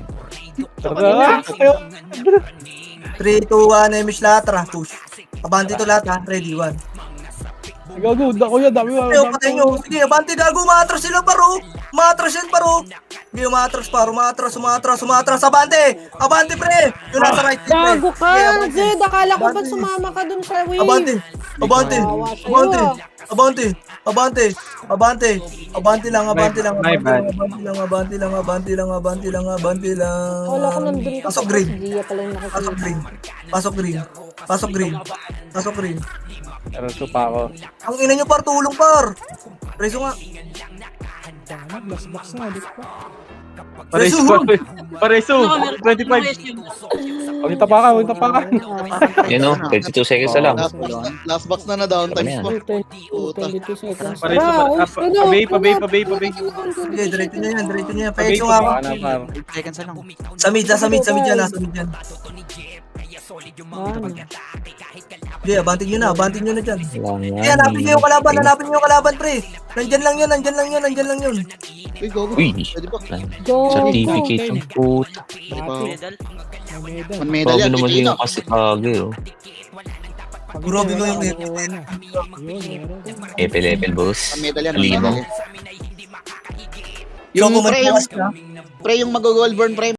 Tara, 3, 2, 1, Emish lahat. Tara, push. Abante to lahat ha. Ready, 1. Gago, ako yan, dami mo. Ayaw, patay nyo. Sige, abante gago. Umatras sila paro. Sige, umatras. Abante pre. Yung nasa right side pre. Gago ka, Sige, Zed. Akala ko ba't sumama ka dun sa wave? Abante lang. My bad. Abante lang. Wala ko nandun ka. Pasok green. Gia pala yung nakikita. Pasok green. Pero supa ako. Ang ina nyo par, tulong par. Preso nga. Last box na, di pa. Pareso. 25. Pagkita pa ka. Yan oh, 32 seconds na lang. Last box na downtime Ano yan? pa. 22 seconds. Pareso. Pabay. Sige, diretso nyo yan. Pabay Pecho ko nga. pa. 8 seconds na lang. Sa mid yan. Nasa mid yan. Sige, abantin nyo na dyan. Sige, hanapin nyo yung kalaban, pre. Nandyan lang yun. Uy, gogo. Uy. Pwede ba? Certificate ng puta. Medal. One medal Grabe yan. naman Hindi yung na. kasi kage oh. Grabe ko yung Level boss. One medal yan. Limo. Yung Choco pre, Manbukas ka. pre yung mag-gold burn pre.